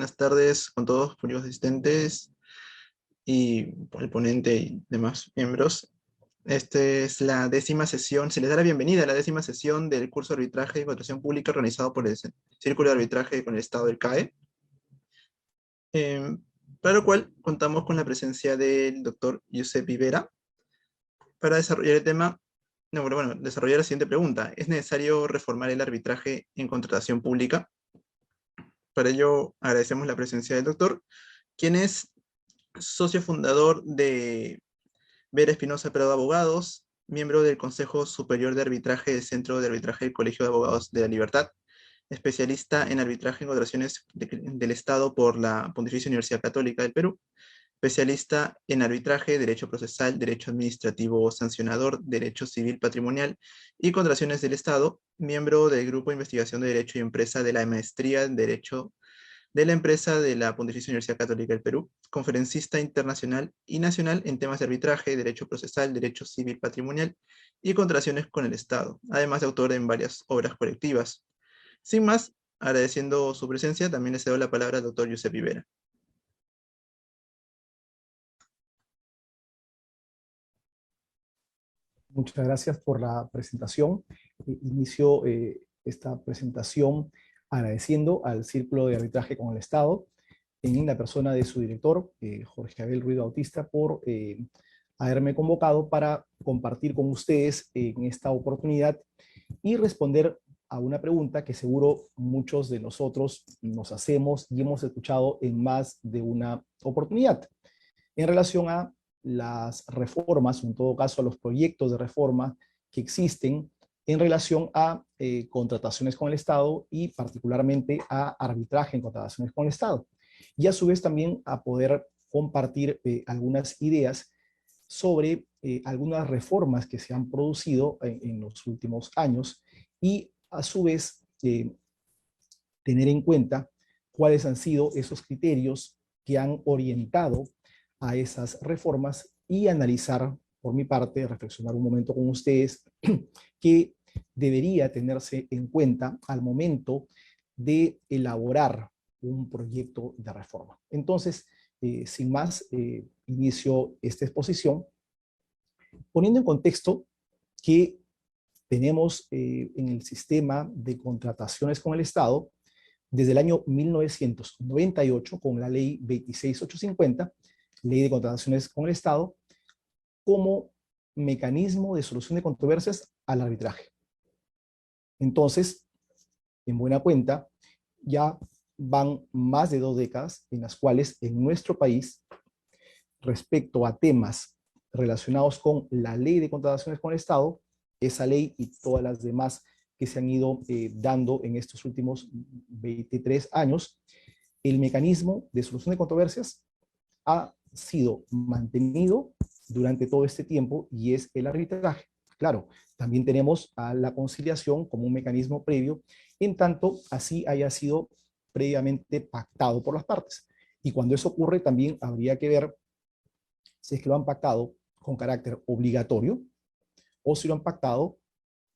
Buenas tardes con todos, públicos asistentes y el ponente y demás miembros. Esta es la 10ª sesión, se les da la bienvenida a la 10ª sesión del curso de arbitraje y contratación pública organizado por el Círculo de Arbitraje con el Estado del CAE, para lo cual contamos con la presencia del doctor Josep Rivera para desarrollar el tema. Desarrollar la siguiente pregunta: ¿es necesario reformar el arbitraje en contratación pública? Para ello agradecemos la presencia del doctor, quien es socio fundador de Vera Espinosa Prado Abogados, miembro del Consejo Superior de Arbitraje del Centro de Arbitraje del Colegio de Abogados de la Libertad, especialista en arbitraje en contrataciones del Estado por la Pontificia Universidad Católica del Perú, especialista en arbitraje, derecho procesal, derecho administrativo sancionador, derecho civil patrimonial y contrataciones del Estado, miembro del Grupo de Investigación de Derecho y Empresa de la Maestría en Derecho de la empresa de la Pontificia Universidad Católica del Perú, conferencista internacional y nacional en temas de arbitraje, derecho procesal, derecho civil patrimonial y contrataciones con el Estado, además de autor en varias obras colectivas. Sin más, agradeciendo su presencia, también le cedo la palabra al doctor Josep Rivera. Muchas gracias por la presentación. Inicio esta presentación agradeciendo al Círculo de Arbitraje con el Estado, en la persona de su director, Jorge Abel Ruiz Bautista, por haberme convocado para compartir con ustedes en esta oportunidad y responder a una pregunta que seguro muchos de nosotros nos hacemos y hemos escuchado en más de una oportunidad, en relación a las reformas, en todo caso a los proyectos de reforma que existen en relación a contrataciones con el Estado y particularmente a arbitraje en contrataciones con el Estado. Y a su vez también a poder compartir algunas ideas sobre algunas reformas que se han producido en los últimos años y a su vez tener en cuenta cuáles han sido esos criterios que han orientado a esas reformas y analizar, por mi parte, reflexionar un momento con ustedes, que debería tenerse en cuenta al momento de elaborar un proyecto de reforma. Entonces, sin más, inicio esta exposición poniendo en contexto que tenemos en el sistema de contrataciones con el Estado desde el año 1998 con la ley 26850, ley de contrataciones con el Estado, como mecanismo de solución de controversias al arbitraje. Entonces, en buena cuenta, ya van más de 2 décadas en las cuales en nuestro país, respecto a temas relacionados con la ley de contrataciones con el Estado, esa ley y todas las demás que se han ido dando en estos últimos 23 años, el mecanismo de solución de controversias ha sido mantenido durante todo este tiempo y es el arbitraje. Claro, también tenemos a la conciliación como un mecanismo previo, en tanto así haya sido previamente pactado por las partes. Y cuando eso ocurre también habría que ver si es que lo han pactado con carácter obligatorio o si lo han pactado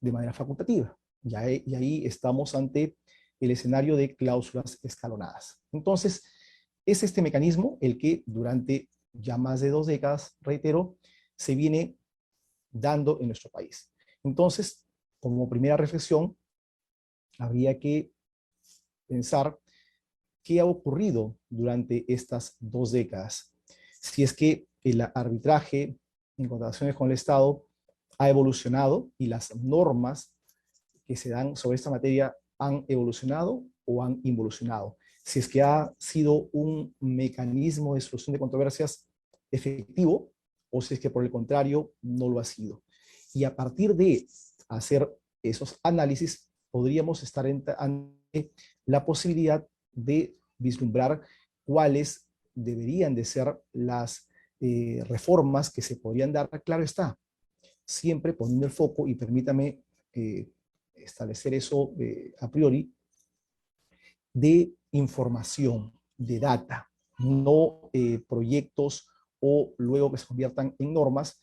de manera facultativa. Y ahí estamos ante el escenario de cláusulas escalonadas. Entonces, es este mecanismo el que durante ya más de 2 décadas, reitero, se viene dando en nuestro país. Entonces, como primera reflexión, habría que pensar qué ha ocurrido durante estas 2 décadas. Si es que el arbitraje en contrataciones con el Estado ha evolucionado y las normas que se dan sobre esta materia han evolucionado o han involucionado. Si es que ha sido un mecanismo de solución de controversias efectivo o si es que por el contrario no lo ha sido. Y a partir de hacer esos análisis podríamos estar ante la posibilidad de vislumbrar cuáles deberían de ser las reformas que se podrían dar. Claro está, siempre poniendo el foco, y permítame establecer eso a priori, de información, de data, no proyectos o luego que se conviertan en normas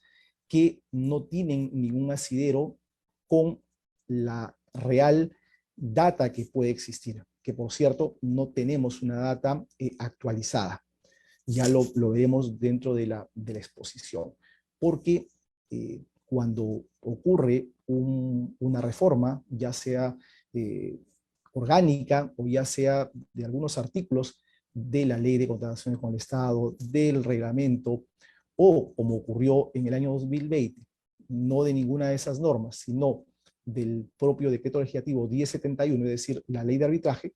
que no tienen ningún asidero con la real data que puede existir. que por cierto no tenemos una data actualizada. Ya lo veremos dentro de la exposición, porque cuando ocurre una reforma, ya sea orgánica o ya sea de algunos artículos de la ley de contrataciones con el Estado, del reglamento, o como ocurrió en el año 2020, no de ninguna de esas normas, sino del propio decreto legislativo 1071, es decir, la ley de arbitraje,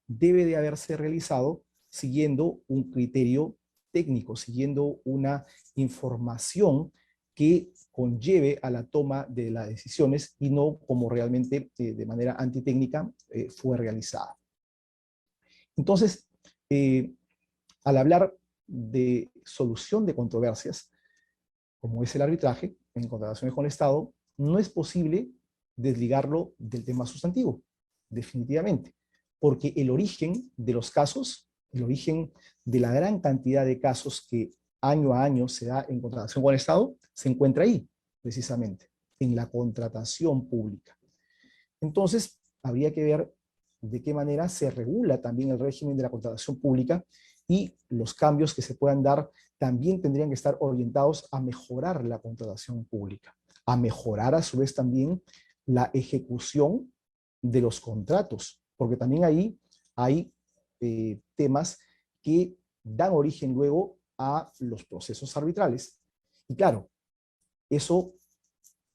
debe de haberse realizado siguiendo un criterio técnico, siguiendo una información que conlleve a la toma de las decisiones y no como realmente de manera antitécnica fue realizada. Entonces, al hablar de solución de controversias, como es el arbitraje en contrataciones con el Estado, no es posible desligarlo del tema sustantivo, definitivamente, porque el origen de los casos, el origen de la gran cantidad de casos que año a año se da en contratación con el Estado, se encuentra ahí, precisamente, en la contratación pública. Entonces, habría que ver de qué manera se regula también el régimen de la contratación pública y los cambios que se puedan dar también tendrían que estar orientados a mejorar la contratación pública, a mejorar a su vez también la ejecución de los contratos, porque también ahí hay temas que dan origen luego a los procesos arbitrales. Y claro, eso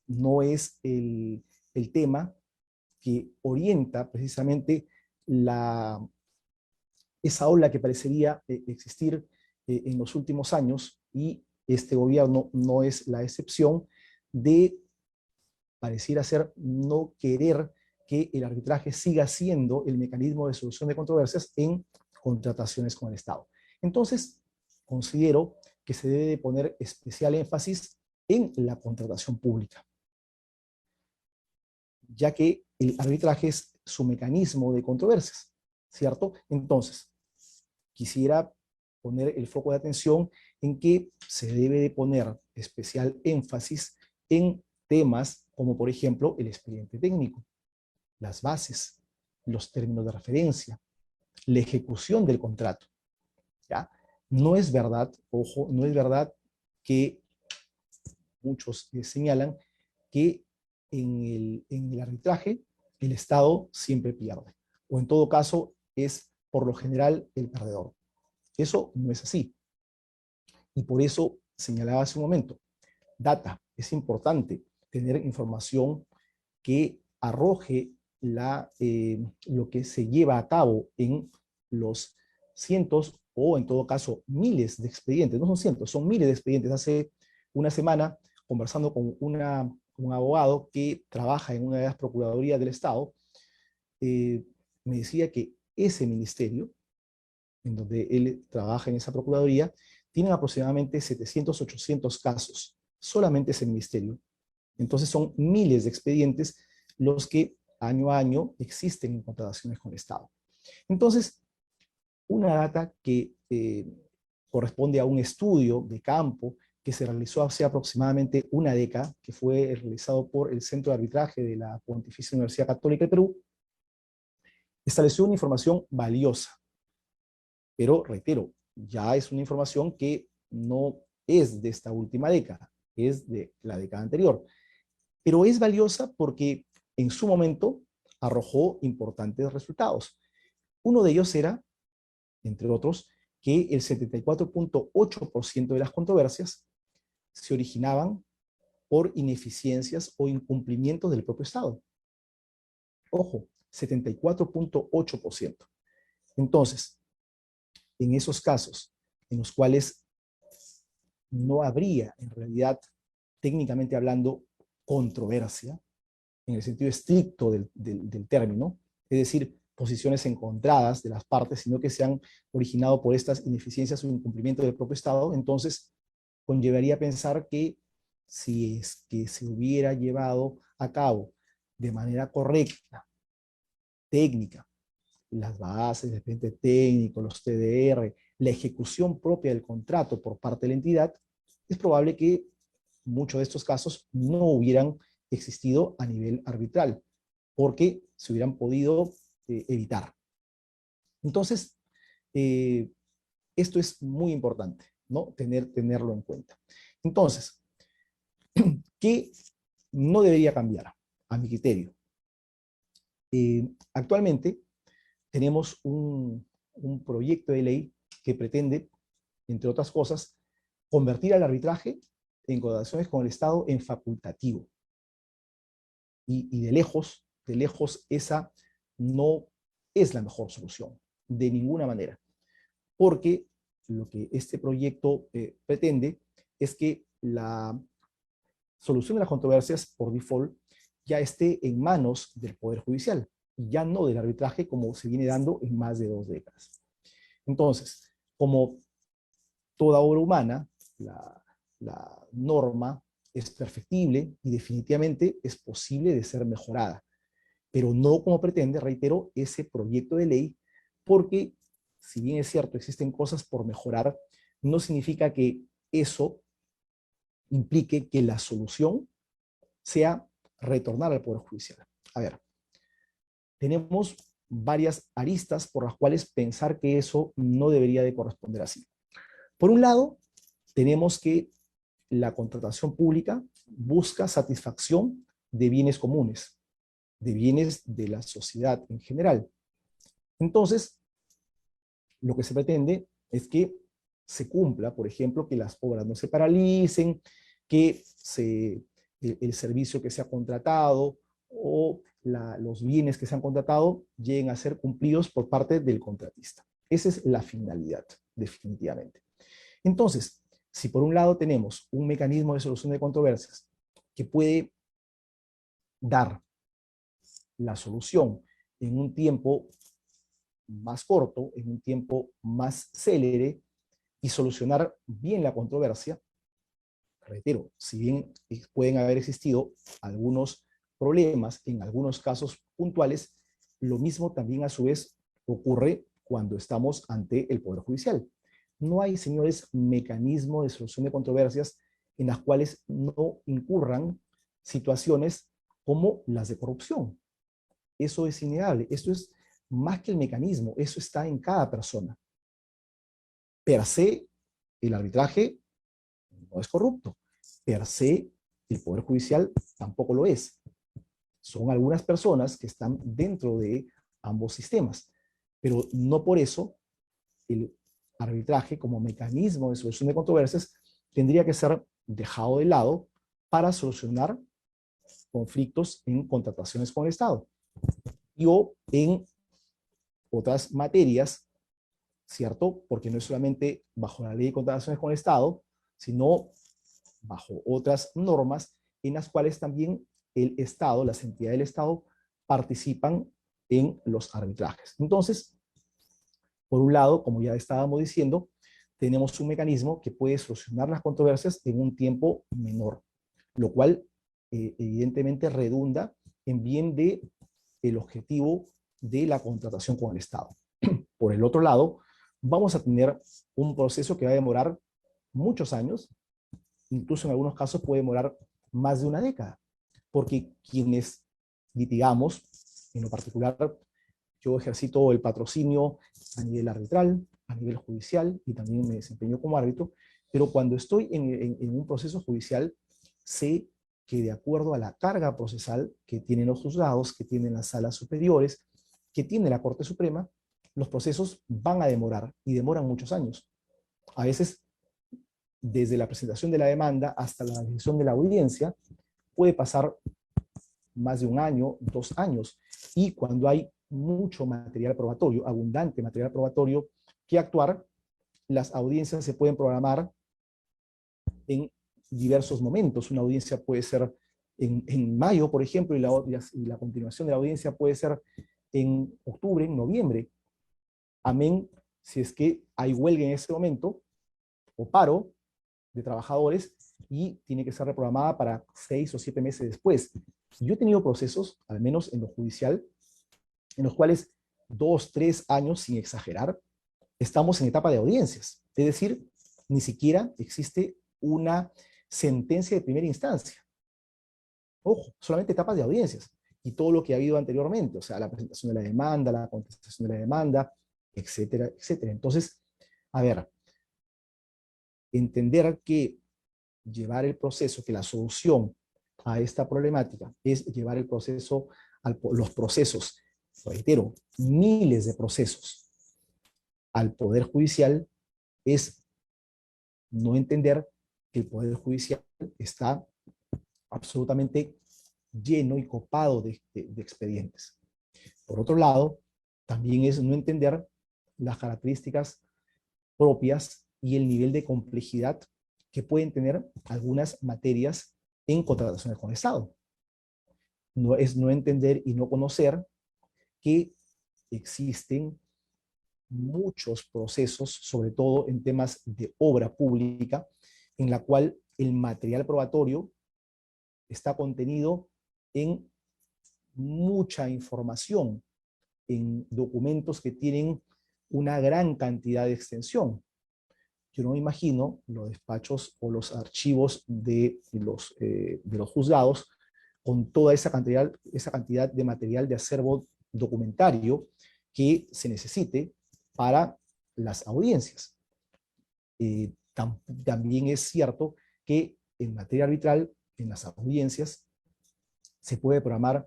no es el tema que orienta precisamente esa ola que parecería existir en los últimos años, y este gobierno no es la excepción, de pareciera ser no querer que el arbitraje siga siendo el mecanismo de solución de controversias en contrataciones con el Estado. Entonces, considero que se debe de poner especial énfasis en la contratación pública, ya que el arbitraje es su mecanismo de controversias, ¿cierto? Entonces, quisiera poner el foco de atención en que se debe de poner especial énfasis en temas como, por ejemplo, el expediente técnico, las bases, los términos de referencia, la ejecución del contrato, ¿ya? No es verdad, ojo, no es verdad que muchos señalan que en el arbitraje el Estado siempre pierde, o en todo caso es por lo general el perdedor. Eso no es así. Y por eso señalaba hace un momento, data, es importante tener información que arroje lo que se lleva a cabo en los cientos o en todo caso miles de expedientes, no son cientos, son miles de expedientes. Hace una semana, conversando con un abogado que trabaja en una de las procuradurías del Estado, me decía que ese ministerio, en donde él trabaja en esa procuraduría, tienen aproximadamente 700, 800 casos, solamente ese ministerio. Entonces son miles de expedientes los que año a año existen en contrataciones con el Estado. Entonces, una data que corresponde a un estudio de campo que se realizó hace aproximadamente una década, que fue realizado por el Centro de Arbitraje de la Pontificia Universidad Católica del Perú, estableció una información valiosa. Pero, reitero, ya es una información que no es de esta última década, es de la década anterior. Pero es valiosa porque en su momento arrojó importantes resultados. Uno de ellos era, entre otros, que el 74.8% de las controversias se originaban por ineficiencias o incumplimientos del propio Estado. Ojo, 74.8%. Entonces, en esos casos en los cuales no habría, en realidad, técnicamente hablando, controversia, en el sentido estricto del término, es decir, posiciones encontradas de las partes, sino que se han originado por estas ineficiencias o incumplimientos del propio Estado, entonces conllevaría a pensar que si es que se hubiera llevado a cabo de manera correcta, técnica, las bases, el expediente técnico, los TDR, la ejecución propia del contrato por parte de la entidad, es probable que muchos de estos casos no hubieran existido a nivel arbitral, porque se hubieran podido evitar. Entonces, esto es muy importante, ¿no? Tenerlo en cuenta. Entonces, ¿qué no debería cambiar a mi criterio? Actualmente tenemos un proyecto de ley que pretende, entre otras cosas, convertir al arbitraje en contrataciones con el Estado en facultativo. Y de lejos, esa no es la mejor solución, de ninguna manera. Porque lo que este proyecto pretende es que la solución de las controversias por default ya esté en manos del Poder Judicial, y ya no del arbitraje como se viene dando en más de 2 décadas. Entonces, como toda obra humana, la norma es perfectible y definitivamente es posible de ser mejorada, pero no como pretende, reitero, ese proyecto de ley, porque si bien es cierto, existen cosas por mejorar, no significa que eso implique que la solución sea retornar al Poder Judicial. A ver, tenemos varias aristas por las cuales pensar que eso no debería de corresponder así. Por un lado, tenemos que la contratación pública busca satisfacción de bienes comunes, de bienes de la sociedad en general. Entonces, lo que se pretende es que se cumpla, por ejemplo, que las obras no se paralicen, que el servicio que se ha contratado o los bienes que se han contratado lleguen a ser cumplidos por parte del contratista. Esa es la finalidad, definitivamente. Entonces, si por un lado tenemos un mecanismo de solución de controversias que puede dar la solución en un tiempo más corto, en un tiempo más célere y solucionar bien la controversia, reitero, si bien pueden haber existido algunos problemas en algunos casos puntuales, lo mismo también a su vez ocurre cuando estamos ante el Poder Judicial. No hay, señores, mecanismo de solución de controversias en las cuales no incurran situaciones como las de corrupción. Eso es innegable. Esto es más que el mecanismo, eso está en cada persona. Per se, el arbitraje no es corrupto. Per se, el Poder Judicial tampoco lo es. Son algunas personas que están dentro de ambos sistemas, pero no por eso el arbitraje como mecanismo de solución de controversias tendría que ser dejado de lado para solucionar conflictos en contrataciones con el Estado y o en otras materias, ¿cierto? Porque no es solamente bajo la ley de contrataciones con el Estado, sino bajo otras normas en las cuales también el Estado, las entidades del Estado, participan en los arbitrajes. Entonces, por un lado, como ya estábamos diciendo, tenemos un mecanismo que puede solucionar las controversias en un tiempo menor, lo cual evidentemente redunda en bien de el objetivo de la contratación con el Estado. Por el otro lado, vamos a tener un proceso que va a demorar muchos años, incluso en algunos casos puede demorar más de una década, porque quienes litigamos, en lo particular, yo ejercito el patrocinio a nivel arbitral, a nivel judicial, y también me desempeño como árbitro, pero cuando estoy en un proceso judicial, sé que de acuerdo a la carga procesal que tienen los juzgados, que tienen las salas superiores, que tiene la Corte Suprema, los procesos van a demorar, y demoran muchos años. A veces, desde la presentación de la demanda hasta la decisión de la audiencia, puede pasar más de un año, 2 años, y cuando hay mucho material probatorio, abundante material probatorio que actuar, las audiencias se pueden programar en diversos momentos. Una audiencia puede ser en mayo, por ejemplo, y la continuación de la audiencia puede ser en octubre, en noviembre. Amén, si es que hay huelga en ese momento, o paro de trabajadores, y tiene que ser reprogramada para 6 o 7 meses después. Yo he tenido procesos, al menos en lo judicial, en los cuales 2, 3 años, sin exagerar, estamos en etapa de audiencias. Es decir, ni siquiera existe una sentencia de primera instancia. Ojo, solamente etapas de audiencias. Y todo lo que ha habido anteriormente, o sea, la presentación de la demanda, la contestación de la demanda, etcétera, etcétera. Entonces, a ver, entender que llevar el proceso, que la solución a esta problemática es llevar el proceso, los procesos, reitero, miles de procesos al Poder Judicial, es no entender que el Poder Judicial está absolutamente lleno y copado de expedientes. Por otro lado, también es no entender las características propias y el nivel de complejidad que pueden tener algunas materias en contrataciones con el Estado. No es no entender y no conocer que existen muchos procesos, sobre todo en temas de obra pública, en la cual el material probatorio está contenido en mucha información, en documentos que tienen una gran cantidad de extensión. Yo no me imagino los despachos o los archivos de los juzgados con toda esa cantidad de material de acervo documentario que se necesite para las audiencias. También es cierto que en materia arbitral, en las audiencias, se puede programar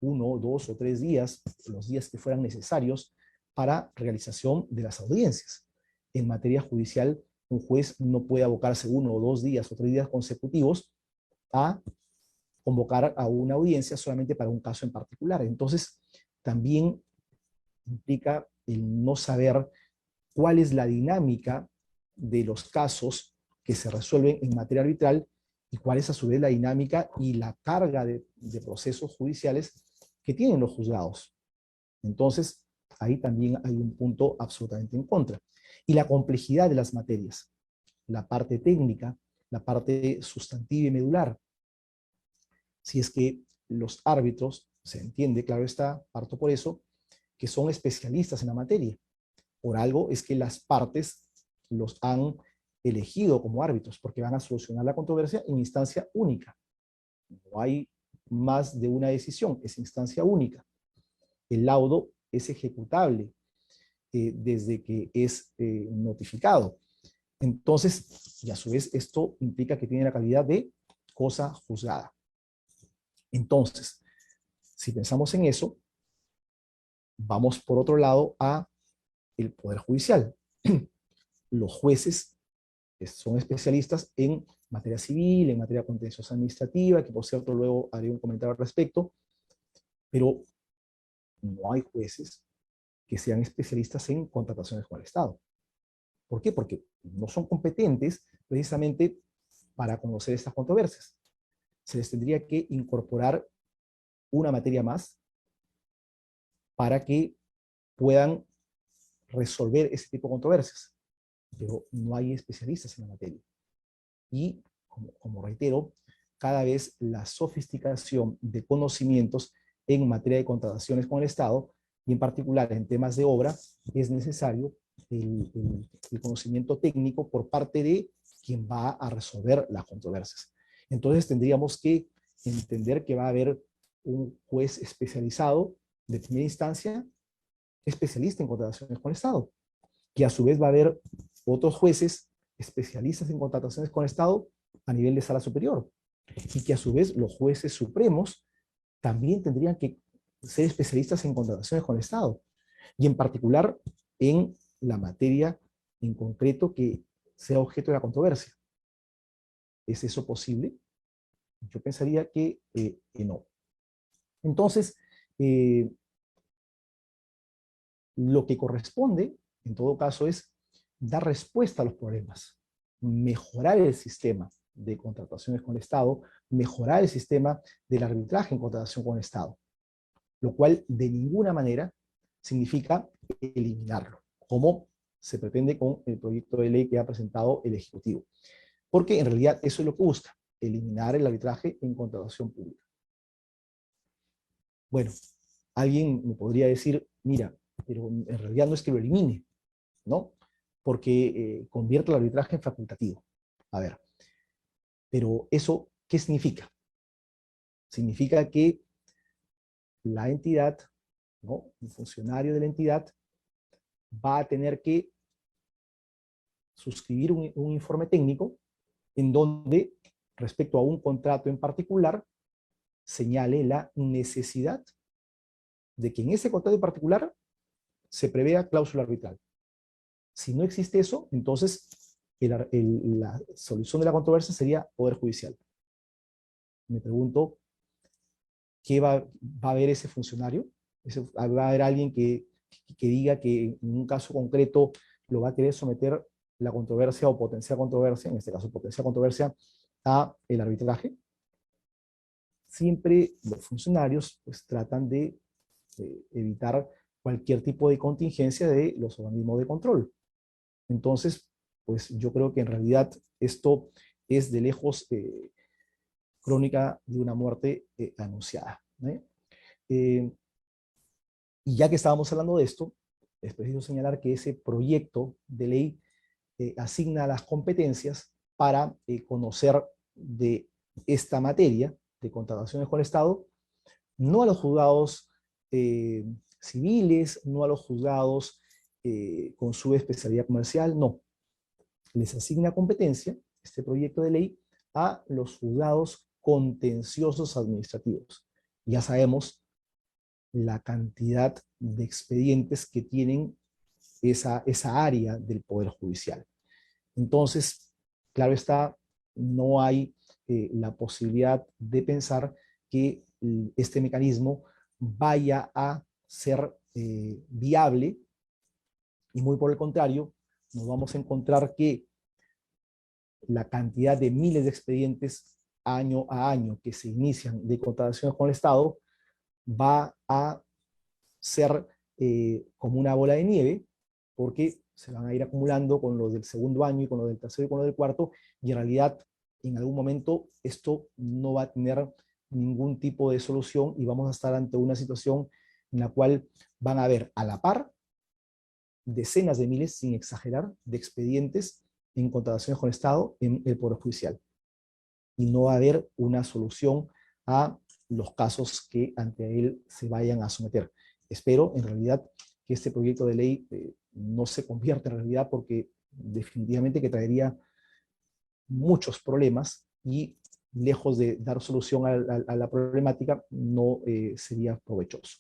1, 2 o 3 días, los días que fueran necesarios para realización de las audiencias. En materia judicial, un juez no puede abocarse 1 o 2 días o 3 días consecutivos a convocar a una audiencia solamente para un caso en particular. Entonces, también implica el no saber cuál es la dinámica de los casos que se resuelven en materia arbitral y cuál es a su vez la dinámica y la carga de procesos judiciales que tienen los juzgados. Entonces, ahí también hay un punto absolutamente en contra. Y la complejidad de las materias, la parte técnica, la parte sustantiva y medular. Si es que los árbitros, se entiende, claro está, parto por eso, que son especialistas en la materia. Por algo es que las partes los han elegido como árbitros, porque van a solucionar la controversia en instancia única. No hay más de una decisión, es instancia única. El laudo es ejecutable desde que es notificado. Entonces, y a su vez, esto implica que tiene la calidad de cosa juzgada. Entonces, si pensamos en eso, vamos por otro lado a el Poder Judicial. Los jueces son especialistas en materia civil, en materia contenciosa administrativa, que por cierto luego haré un comentario al respecto, pero no hay jueces que sean especialistas en contrataciones con el Estado. ¿Por qué? Porque no son competentes precisamente para conocer estas controversias. Se les tendría que incorporar una materia más para que puedan resolver ese tipo de controversias. Pero no hay especialistas en la materia. Y, como reitero, cada vez la sofisticación de conocimientos en materia de contrataciones con el Estado, y en particular en temas de obra, es necesario el conocimiento técnico por parte de quien va a resolver las controversias. Entonces tendríamos que entender que va a haber un juez especializado de primera instancia, especialista en contrataciones con el Estado, que a su vez va a haber otros jueces especialistas en contrataciones con el Estado a nivel de sala superior, y que a su vez los jueces supremos también tendrían que ser especialistas en contrataciones con el Estado, y en particular en la materia en concreto que sea objeto de la controversia. ¿Es eso posible? Yo pensaría que no. Entonces, lo que corresponde, en todo caso, es dar respuesta a los problemas, mejorar el sistema de contrataciones con el Estado, mejorar el sistema del arbitraje en contratación con el Estado, lo cual de ninguna manera significa eliminarlo, como se pretende con el proyecto de ley que ha presentado el Ejecutivo. Porque en realidad eso es lo que busca, eliminar el arbitraje en contratación pública. Bueno, alguien me podría decir, mira, pero en realidad no es que lo elimine, ¿no? Porque convierte el arbitraje en facultativo. A ver, pero eso, ¿qué significa? Significa que la entidad, ¿no? Un funcionario de la entidad va a tener que suscribir un informe técnico en donde, respecto a un contrato en particular, señale la necesidad de que en ese contrato en particular se prevea cláusula arbitral. Si no existe eso, entonces la solución de la controversia sería poder judicial. Me pregunto, ¿qué va a ver ese funcionario? ¿Va a haber alguien que diga que en un caso concreto lo va a querer someter la controversia o potencial controversia, en este caso potencial controversia, a el arbitraje? Siempre los funcionarios pues tratan de evitar cualquier tipo de contingencia de los organismos de control. Entonces, pues yo creo que en realidad esto es de lejos crónica de una muerte anunciada. Y ya que estábamos hablando de esto, es preciso señalar que ese proyecto de ley asigna las competencias para conocer de esta materia de contrataciones con el Estado, no a los juzgados civiles, no a los juzgados con su especialidad comercial, no. Les asigna competencia, este proyecto de ley, a los juzgados contenciosos administrativos. Ya sabemos la cantidad de expedientes que tienen esa área del Poder Judicial. Entonces, claro está, no hay la posibilidad de pensar que este mecanismo vaya a ser viable, y muy por el contrario, nos vamos a encontrar que la cantidad de miles de expedientes año a año que se inician de contrataciones con el Estado va a ser como una bola de nieve, porque se van a ir acumulando con los del segundo año y con los del tercero y con los del cuarto, y en realidad en algún momento esto no va a tener ningún tipo de solución y vamos a estar ante una situación en la cual van a haber a la par decenas de miles, sin exagerar, de expedientes en contrataciones con el Estado en el Poder Judicial. Y no va a haber una solución a los casos que ante él se vayan a someter. Espero, en realidad, que este proyecto de ley no se convierta en realidad, porque definitivamente que traería muchos problemas y lejos de dar solución a la problemática, no sería provechoso.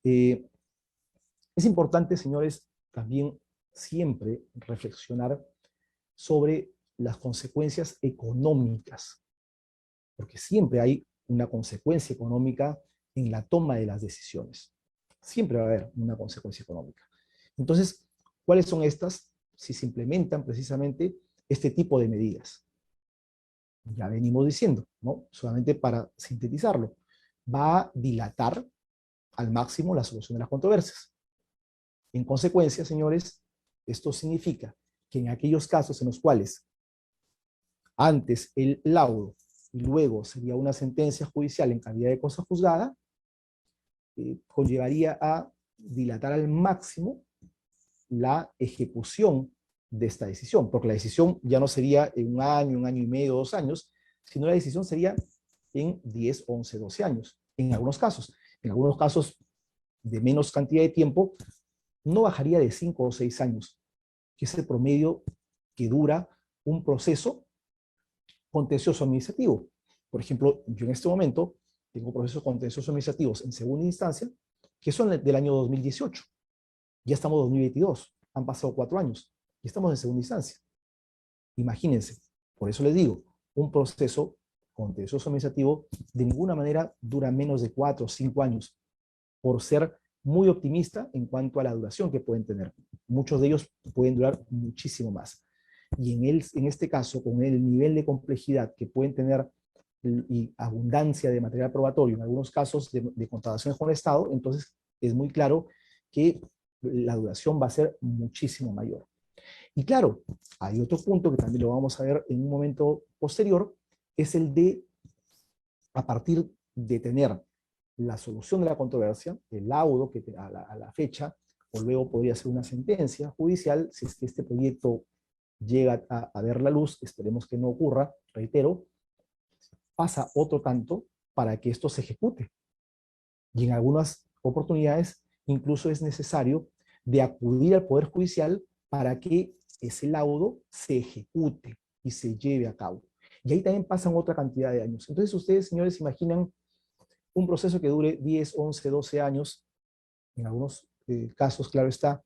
Es importante, señores, también siempre reflexionar sobre las consecuencias económicas, porque siempre hay una consecuencia económica en la toma de las decisiones. Siempre va a haber una consecuencia económica. Entonces, ¿cuáles son estas? Si se implementan precisamente este tipo de medidas. Ya venimos diciendo, ¿no? Solamente para sintetizarlo, va a dilatar al máximo la solución de las controversias. En consecuencia, señores, esto significa que en aquellos casos en los cuales antes el laudo y luego sería una sentencia judicial en calidad de cosa juzgada, conllevaría a dilatar al máximo la ejecución de esta decisión, porque la decisión ya no sería en un año y medio, 2 años, sino la decisión sería en 10, 11, 12 años, en algunos casos. En algunos casos de menos cantidad de tiempo, no bajaría de 5 o 6 años, que es el promedio que dura un proceso contencioso administrativo. Por ejemplo, yo en este momento tengo procesos contenciosos administrativos en segunda instancia que son del año 2018. Ya estamos en 2022, han pasado 4 años y estamos en segunda instancia. Imagínense, por eso les digo, un proceso contencioso administrativo de ninguna manera dura menos de 4 o 5 años, por ser muy optimista en cuanto a la duración que pueden tener. Muchos de ellos pueden durar muchísimo más. Y en este caso, con el nivel de complejidad que pueden tener y abundancia de material probatorio, en algunos casos de contrataciones con el Estado, entonces es muy claro que la duración va a ser muchísimo mayor. Y claro, hay otro punto que también lo vamos a ver en un momento posterior, es el de, a partir de tener la solución de la controversia, el laudo que a la fecha, o luego podría ser una sentencia judicial, si es que este proyecto llega a ver la luz, esperemos que no ocurra, reitero, pasa otro tanto para que esto se ejecute. Y en algunas oportunidades incluso es necesario de acudir al Poder Judicial para que ese laudo se ejecute y se lleve a cabo. Y ahí también pasan otra cantidad de años. Entonces ustedes, señores, imaginan un proceso que dure 10, 11, 12 años, en algunos casos, claro está,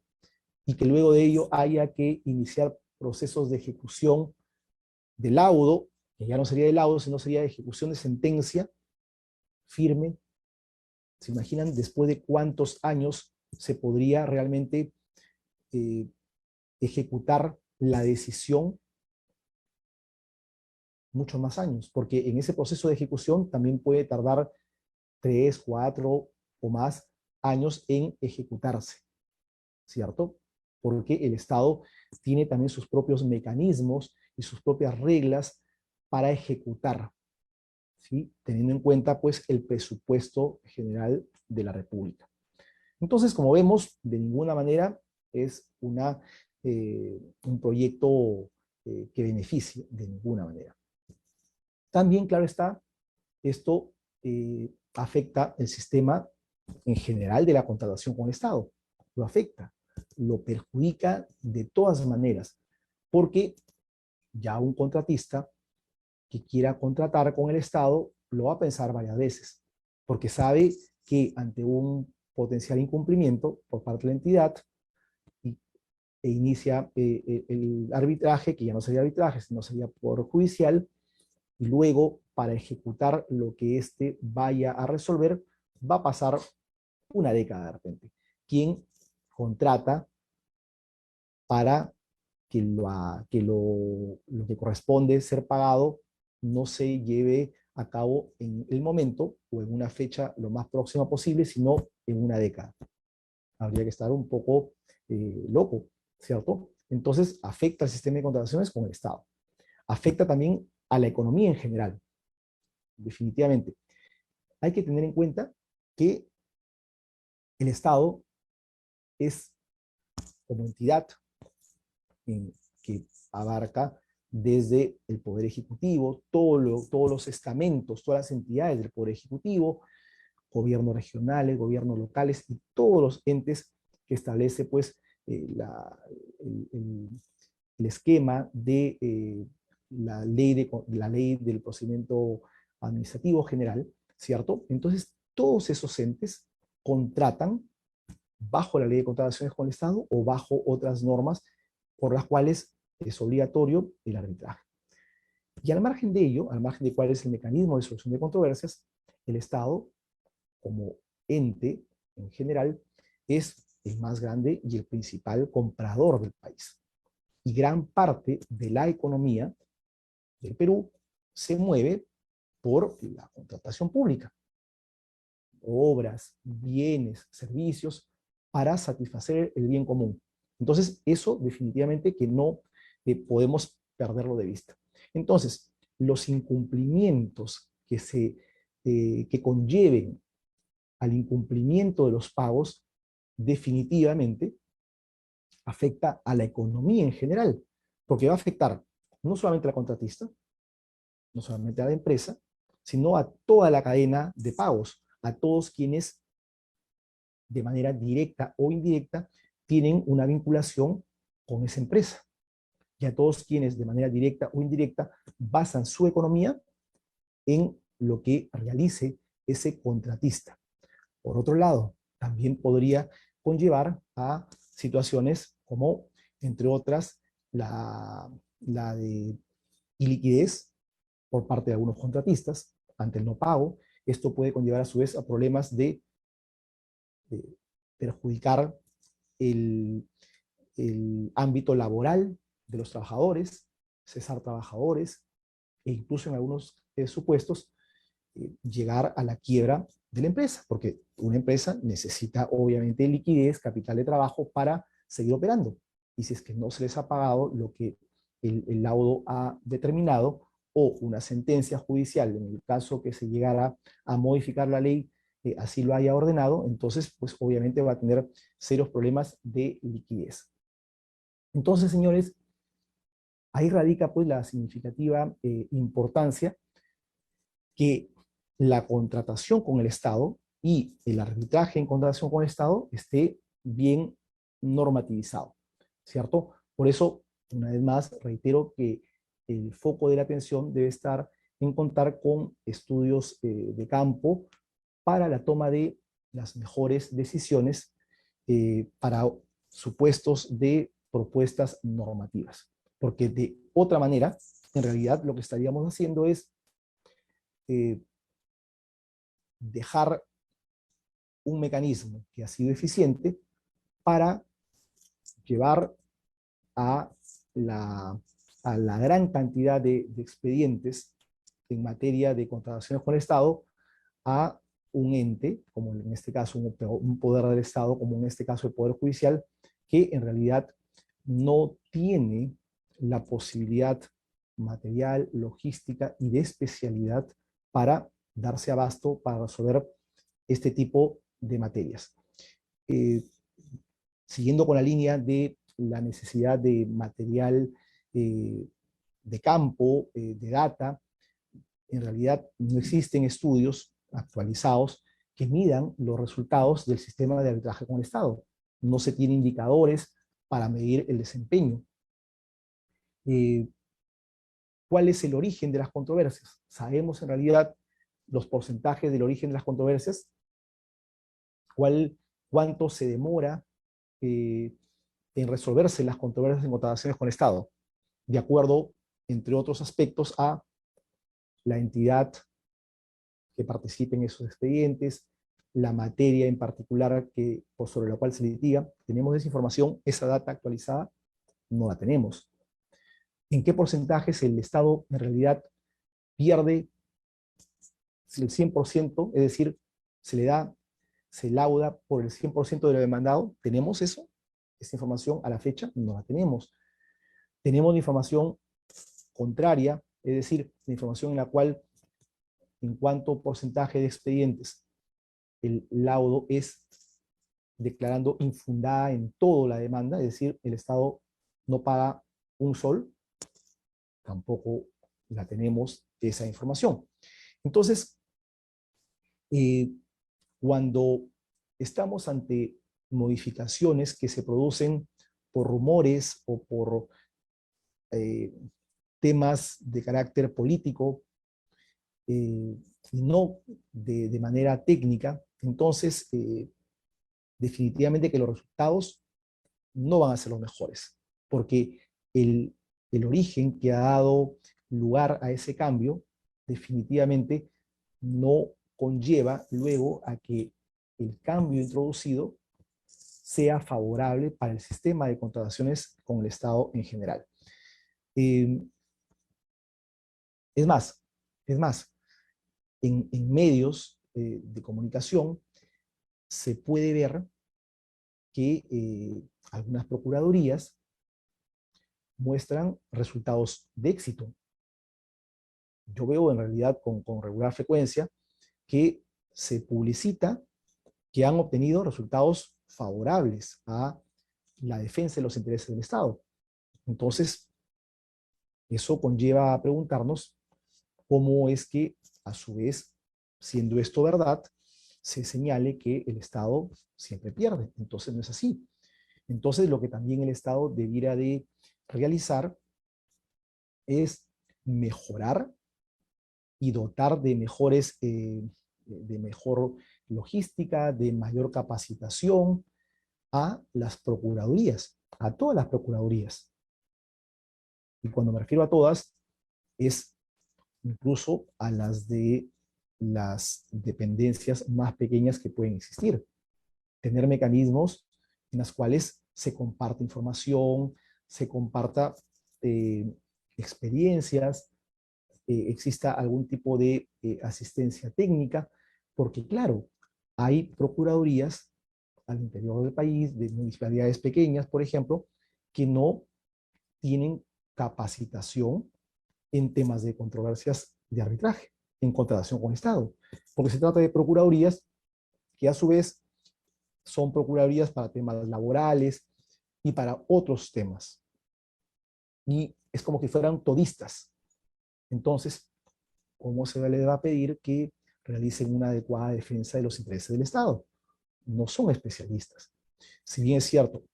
y que luego de ello haya que iniciar procesos de ejecución de laudo, que ya no sería de laudo, sino sería de ejecución de sentencia firme. ¿Se imaginan después de cuántos años se podría realmente eh, ejecutar la decisión? Muchos más años, porque en ese proceso de ejecución también puede tardar 3, 4 o más años en ejecutarse, ¿cierto? Porque el Estado tiene también sus propios mecanismos y sus propias reglas para ejecutar, ¿sí? Teniendo en cuenta, pues, el presupuesto general de la República. Entonces, como vemos, de ninguna manera es un proyecto que beneficie, de ninguna manera. También, claro está, esto afecta el sistema en general de la contratación con el Estado. Lo afecta, lo perjudica de todas maneras, porque ya un contratista que quiera contratar con el Estado lo va a pensar varias veces, porque sabe que ante un potencial incumplimiento por parte de la entidad e inicia el arbitraje, que ya no sería arbitraje, sino sería por judicial, y luego para ejecutar lo que éste vaya a resolver va a pasar una década de repente. ¿Quién contrata para que lo que corresponde ser pagado no se lleve a cabo en el momento o en una fecha lo más próxima posible, sino en una década? Habría que estar un poco loco, ¿cierto? Entonces afecta al sistema de contrataciones con el Estado. Afecta también a la economía en general, definitivamente. Hay que tener en cuenta que el Estado es, como entidad que abarca desde el Poder Ejecutivo, todos los estamentos, todas las entidades del Poder Ejecutivo, gobiernos regionales, gobiernos locales y todos los entes que establece pues el esquema de la ley del procedimiento administrativo general, ¿cierto? Entonces, todos esos entes contratan bajo la ley de contrataciones con el Estado o bajo otras normas por las cuales es obligatorio el arbitraje. Y al margen de ello, al margen de cuál es el mecanismo de solución de controversias, el Estado, como ente en general, es el más grande y el principal comprador del país. Y gran parte de la economía del Perú se mueve por la contratación pública. Obras, bienes, servicios, para satisfacer el bien común. Entonces, eso definitivamente que no podemos perderlo de vista. Entonces, los incumplimientos que conlleven al incumplimiento de los pagos definitivamente afecta a la economía en general, porque va a afectar no solamente a la contratista, no solamente a la empresa, sino a toda la cadena de pagos, a todos quienes de manera directa o indirecta tienen una vinculación con esa empresa, y a todos quienes de manera directa o indirecta basan su economía en lo que realice ese contratista. Por otro lado, también podría conllevar a situaciones como, entre otras, la de iliquidez por parte de algunos contratistas ante el no pago. Esto puede conllevar a su vez a problemas de perjudicar el ámbito laboral de los trabajadores, cesar trabajadores, e incluso en algunos supuestos llegar a la quiebra de la empresa, porque una empresa necesita obviamente liquidez, capital de trabajo para seguir operando. Y si es que no se les ha pagado lo que el laudo ha determinado, o una sentencia judicial, en el caso que se llegara a modificar la ley, así lo haya ordenado, entonces pues obviamente va a tener serios problemas de liquidez. Entonces, señores, ahí radica pues la significativa importancia que la contratación con el Estado y el arbitraje en contratación con el Estado esté bien normativizado, ¿cierto? Por eso, una vez más, reitero que el foco de la atención debe estar en contar con estudios de campo para la toma de las mejores decisiones para supuestos de propuestas normativas. Porque de otra manera, en realidad lo que estaríamos haciendo es dejar un mecanismo que ha sido eficiente para llevar a la gran cantidad de expedientes en materia de contrataciones con el Estado a un ente, como en este caso un poder del Estado, como en este caso el Poder Judicial, que en realidad no tiene la posibilidad material, logística y de especialidad para darse abasto para resolver este tipo de materias. Siguiendo con la línea de la necesidad de material de campo, de data, en realidad no existen estudios actualizados que midan los resultados del sistema de arbitraje con el Estado. No se tienen indicadores para medir el desempeño. ¿Cuál es el origen de las controversias? ¿Sabemos en realidad los porcentajes del origen de las controversias? ¿Cuánto se demora en resolverse las controversias en contrataciones con el Estado? De acuerdo, entre otros aspectos, a la entidad que participe en esos expedientes, la materia en particular sobre la cual se litiga. ¿Tenemos esa información, esa data actualizada? No la tenemos. ¿En qué porcentajes el Estado en realidad pierde el 100%? Es decir, se lauda por el 100% de lo demandado. ¿Tenemos eso? Esa información a la fecha no la tenemos. Tenemos información contraria, es decir, la información en la cual, en cuanto porcentaje de expedientes, el laudo es declarando infundada en todo la demanda, es decir, el Estado no paga un sol, tampoco la tenemos esa información. Entonces, cuando estamos ante modificaciones que se producen por rumores o por temas de carácter político, y no de manera técnica, entonces definitivamente que los resultados no van a ser los mejores, porque el origen que ha dado lugar a ese cambio definitivamente no conlleva luego a que el cambio introducido sea favorable para el sistema de contrataciones con el Estado en general. Es más, en medios de comunicación se puede ver que algunas procuradurías muestran resultados de éxito. Yo veo en realidad con regular frecuencia que se publicita que han obtenido resultados favorables a la defensa de los intereses del Estado. Entonces, eso conlleva a preguntarnos cómo es que, a su vez, siendo esto verdad, se señale que el Estado siempre pierde. Entonces no es así. Entonces lo que también el Estado debiera de realizar es mejorar y dotar de de mejor logística, de mayor capacitación a las procuradurías, a todas las procuradurías. Y cuando me refiero a todas, es incluso a las de las dependencias más pequeñas que pueden existir. Tener mecanismos en los cuales se comparte información, se comparta experiencias, exista algún tipo de asistencia técnica, porque claro, hay procuradurías al interior del país, de municipalidades pequeñas, por ejemplo, que no tienen capacitación en temas de controversias de arbitraje, en contratación con el Estado, porque se trata de procuradurías que a su vez son procuradurías para temas laborales y para otros temas. Y es como que fueran todistas. Entonces, ¿cómo se le va a pedir que realicen una adecuada defensa de los intereses del Estado? No son especialistas. Si bien es cierto,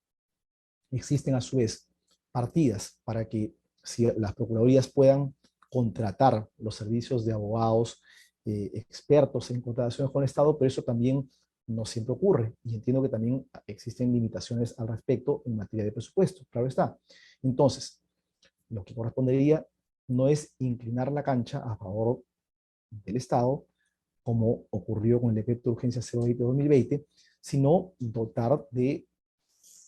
Existen a su vez partidas para que si las procuradurías puedan contratar los servicios de abogados expertos en contrataciones con el Estado, pero eso también no siempre ocurre. Y entiendo que también existen limitaciones al respecto en materia de presupuesto, claro está. Entonces, lo que correspondería no es inclinar la cancha a favor del Estado, como ocurrió con el decreto de urgencia 020 de 2020, sino dotar de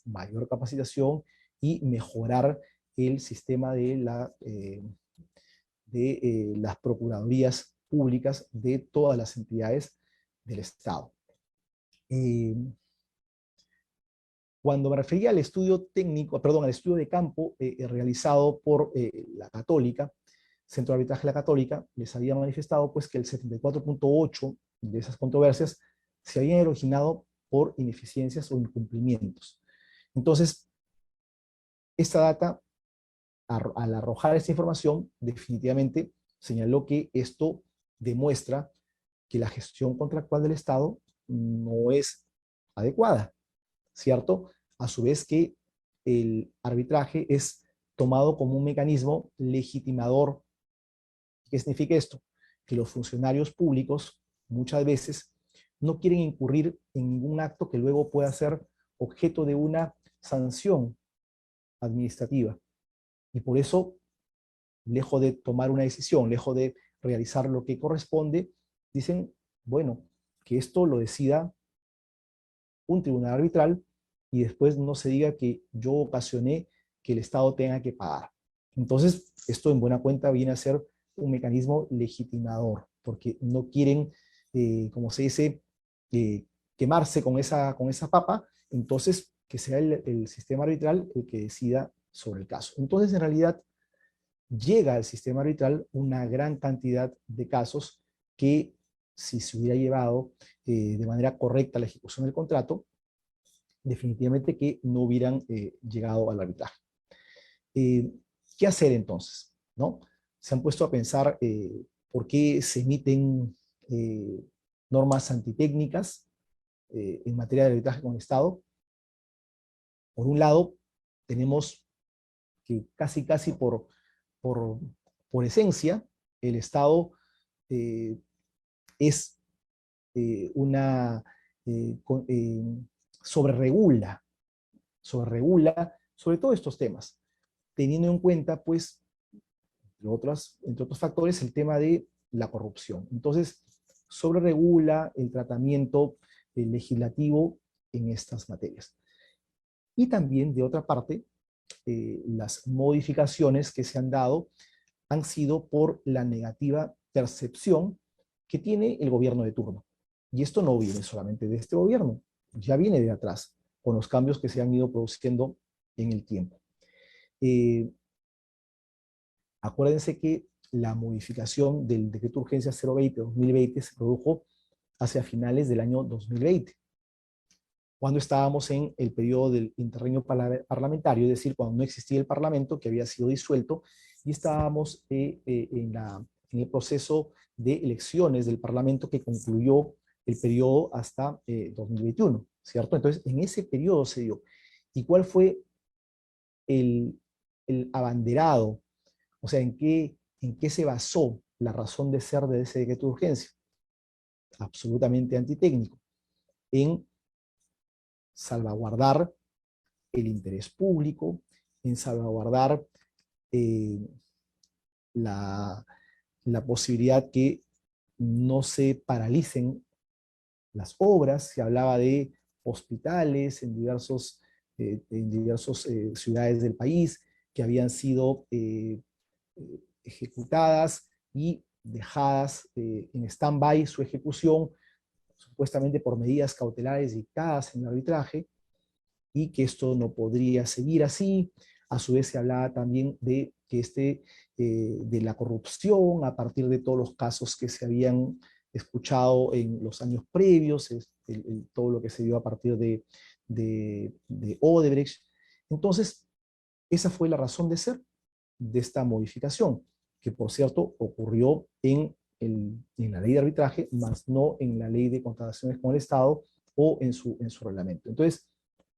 mayor capacitación y mejorar el sistema de las procuradurías públicas de todas las entidades del Estado. Cuando me refería al estudio técnico, perdón, al estudio de campo realizado por la Católica, Centro de Arbitraje de la Católica, les había manifestado pues que el 74.8 de esas controversias se habían originado por ineficiencias o incumplimientos. Entonces, esta data, al arrojar esta información, definitivamente señaló que esto demuestra que la gestión contractual del Estado no es adecuada, ¿cierto? A su vez que el arbitraje es tomado como un mecanismo legitimador. ¿Qué significa esto? Que los funcionarios públicos muchas veces no quieren incurrir en ningún acto que luego pueda ser objeto de una sanción administrativa. Y por eso, lejos de tomar una decisión, lejos de realizar lo que corresponde, dicen, bueno, que esto lo decida un tribunal arbitral y después no se diga que yo ocasioné que el Estado tenga que pagar. Entonces, esto en buena cuenta viene a ser un mecanismo legitimador, porque no quieren, como se dice, quemarse con esa papa, entonces que sea el sistema arbitral el que decida sobre el caso. Entonces, en realidad, llega al sistema arbitral una gran cantidad de casos que, si se hubiera llevado de manera correcta la ejecución del contrato, definitivamente que no hubieran llegado al arbitraje. ¿Qué hacer entonces? ¿No? Se han puesto a pensar por qué se emiten normas antitécnicas en materia de arbitraje con el Estado. Por un lado, tenemos que casi por, por esencia, el Estado es una sobreregula sobre todos estos temas, teniendo en cuenta, pues, entre otros factores, el tema de la corrupción. Entonces, sobreregula el tratamiento legislativo en estas materias. Y también, de otra parte, las modificaciones que se han dado han sido por la negativa percepción que tiene el gobierno de turno. Y esto no viene solamente de este gobierno, ya viene de atrás, con los cambios que se han ido produciendo en el tiempo. Acuérdense que la modificación del decreto de urgencia 020-2020 se produjo hacia finales del año 2020, cuando estábamos en el periodo del interregno parlamentario, es decir, cuando no existía el Parlamento, que había sido disuelto, y estábamos en el proceso de elecciones del Parlamento que concluyó el periodo hasta 2021, ¿cierto? Entonces, en ese periodo se dio. ¿Y cuál fue el abanderado? O sea, en qué se basó la razón de ser de ese decreto de urgencia? Absolutamente antitécnico. En salvaguardar el interés público, en salvaguardar la posibilidad que no se paralicen las obras. Se hablaba de hospitales en diversas ciudades del país que habían sido ejecutadas y dejadas en stand-by su ejecución, supuestamente por medidas cautelares dictadas en el arbitraje, y que esto no podría seguir así. A su vez se hablaba también de que de la corrupción a partir de todos los casos que se habían escuchado en los años previos, todo lo que se dio a partir de Odebrecht. Entonces, esa fue la razón de ser de esta modificación, que por cierto ocurrió en la ley de arbitraje, más no en la ley de contrataciones con el Estado o en su reglamento. Entonces,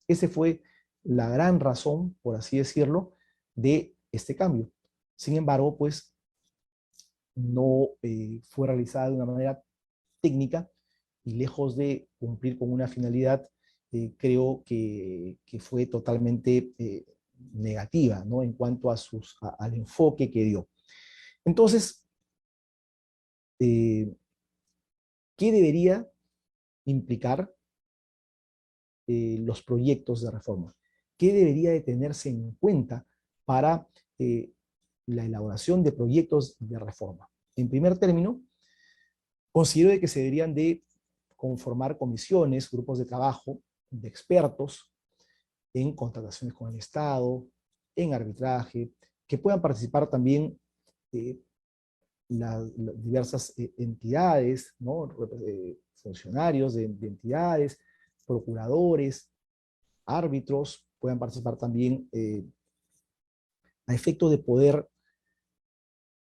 ese fue la gran razón, por así decirlo, de este cambio. Sin embargo, pues no fue realizada de una manera técnica y lejos de cumplir con una finalidad, creo que fue totalmente negativa, ¿no? En cuanto a al enfoque que dio. Entonces, ¿qué debería implicar los proyectos de reforma? ¿Qué debería de tenerse en cuenta para la elaboración de proyectos de reforma? En primer término, considero de que se deberían de conformar comisiones, grupos de trabajo de expertos en contrataciones con el Estado, en arbitraje, que puedan participar también eh, las diversas entidades, ¿no? Funcionarios de entidades, procuradores, árbitros, puedan participar también a efecto de poder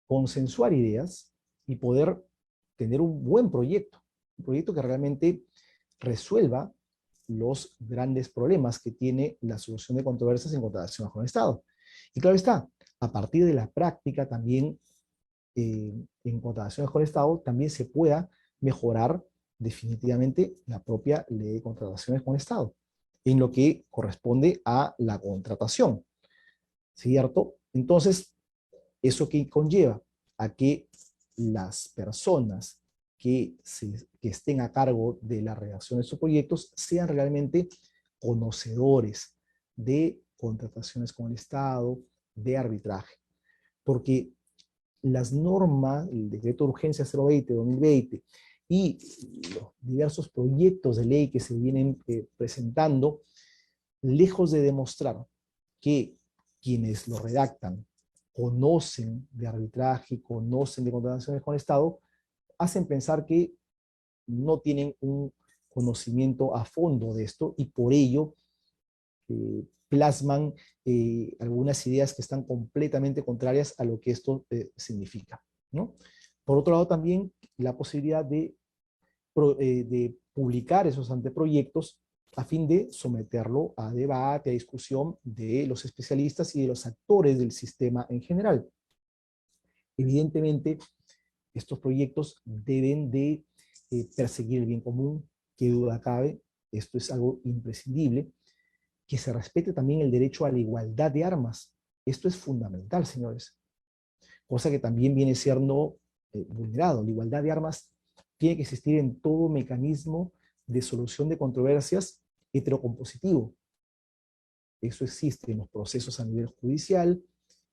consensuar ideas y poder tener un buen proyecto, un proyecto que realmente resuelva los grandes problemas que tiene la solución de controversias en contrataciones con el Estado. Y claro está, a partir de la práctica también en contrataciones con el Estado, también se pueda mejorar definitivamente la propia ley de contrataciones con el Estado, en lo que corresponde a la contratación, ¿cierto? Entonces, ¿eso qué conlleva? A que las personas que estén a cargo de la redacción de sus proyectos sean realmente conocedores de contrataciones con el Estado, de arbitraje. Porque las normas, el decreto de urgencia 020-2020 y los diversos proyectos de ley que se vienen presentando, lejos de demostrar que quienes lo redactan conocen de arbitraje, conocen de contrataciones con el Estado, hacen pensar que no tienen un conocimiento a fondo de esto y por ello plasman algunas ideas que están completamente contrarias a lo que esto significa, ¿no? Por otro lado, también la posibilidad de publicar esos anteproyectos a fin de someterlo a debate, a discusión de los especialistas y de los actores del sistema en general. Evidentemente, estos proyectos deben de perseguir el bien común, que duda cabe, esto es algo imprescindible, que se respete también el derecho a la igualdad de armas. Esto es fundamental, señores, cosa que también viene siendo vulnerado. La igualdad de armas tiene que existir en todo mecanismo de solución de controversias heterocompositivo. Eso existe en los procesos a nivel judicial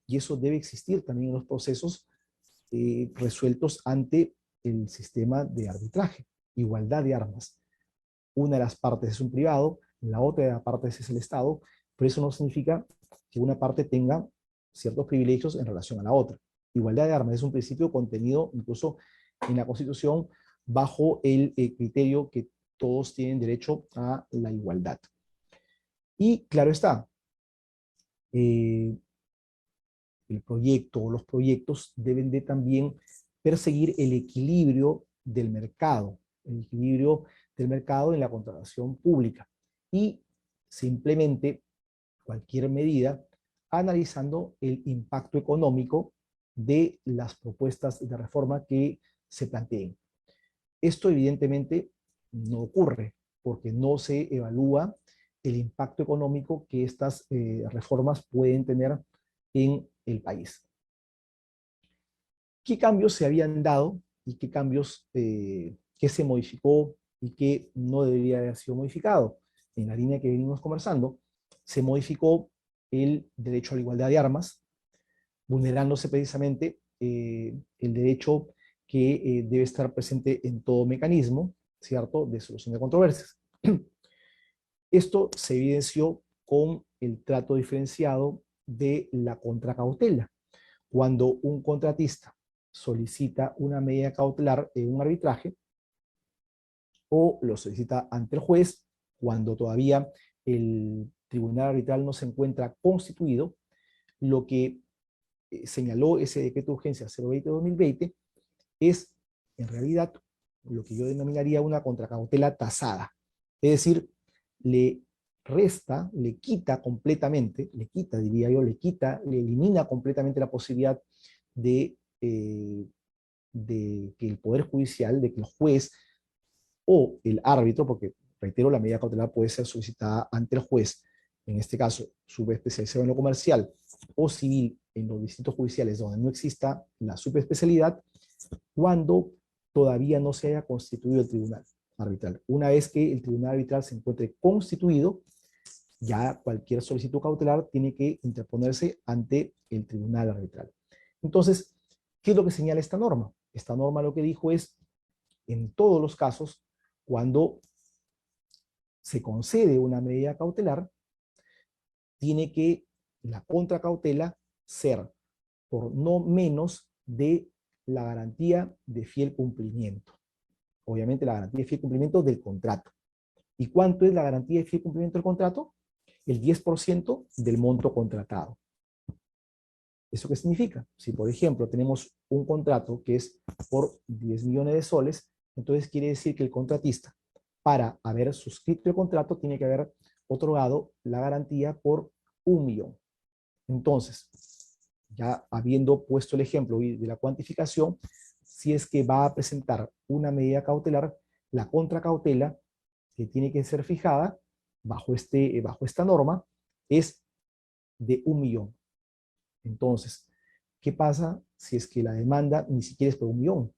y eso debe existir también en los procesos resueltos ante el sistema de arbitraje. Igualdad de armas. Una de las partes es un privado, la otra de las partes es el Estado, pero eso no significa que una parte tenga ciertos privilegios en relación a la otra. Igualdad de armas es un principio contenido incluso en la Constitución bajo el criterio que todos tienen derecho a la igualdad. Y claro está, el proyecto o los proyectos deben de también perseguir el equilibrio del mercado, el equilibrio del mercado en la contratación pública y simplemente cualquier medida analizando el impacto económico de las propuestas de reforma que se planteen. Esto evidentemente no ocurre porque no se evalúa el impacto económico que estas reformas pueden tener en el país. ¿Qué cambios se habían dado y qué cambios qué se modificó y qué no debería haber sido modificado? En la línea que venimos conversando, se modificó el derecho a la igualdad de armas, vulnerándose precisamente el derecho que debe estar presente en todo mecanismo, ¿cierto?, de solución de controversias. Esto se evidenció con el trato diferenciado de la contracautela. Cuando un contratista solicita una medida cautelar en un arbitraje o lo solicita ante el juez, cuando todavía el tribunal arbitral no se encuentra constituido, lo que señaló ese decreto de urgencia 020-2020 es en realidad lo que yo denominaría una contracautela tasada. Es decir, le resta, le quita completamente, le quita, diría yo, le quita, le elimina completamente la posibilidad de, de que el Poder Judicial, de que el juez o el árbitro, porque reitero, la medida cautelar puede ser solicitada ante el juez, en este caso, subespecializado en lo comercial o civil en los distritos judiciales donde no exista la subespecialidad, cuando todavía no se haya constituido el tribunal arbitral. Una vez que el tribunal arbitral se encuentre constituido, ya cualquier solicitud cautelar tiene que interponerse ante el tribunal arbitral. Entonces, ¿qué es lo que señala esta norma? Esta norma lo que dijo es, en todos los casos, cuando se concede una medida cautelar, tiene que la contracautela ser por no menos de la garantía de fiel cumplimiento. Obviamente la garantía de fiel cumplimiento del contrato. ¿Y cuánto es la garantía de fiel cumplimiento del contrato? El 10% del monto contratado. ¿Eso qué significa? Si, por ejemplo, tenemos un contrato que es por 10 millones de soles, entonces quiere decir que el contratista, para haber suscrito el contrato, tiene que haber otorgado la garantía por 1 millón. Entonces, ya habiendo puesto el ejemplo de la cuantificación, si es que va a presentar una medida cautelar, la contracautela que tiene que ser fijada bajo esta norma es de 1 millón. Entonces, ¿qué pasa si es que la demanda ni siquiera es por 1 millón?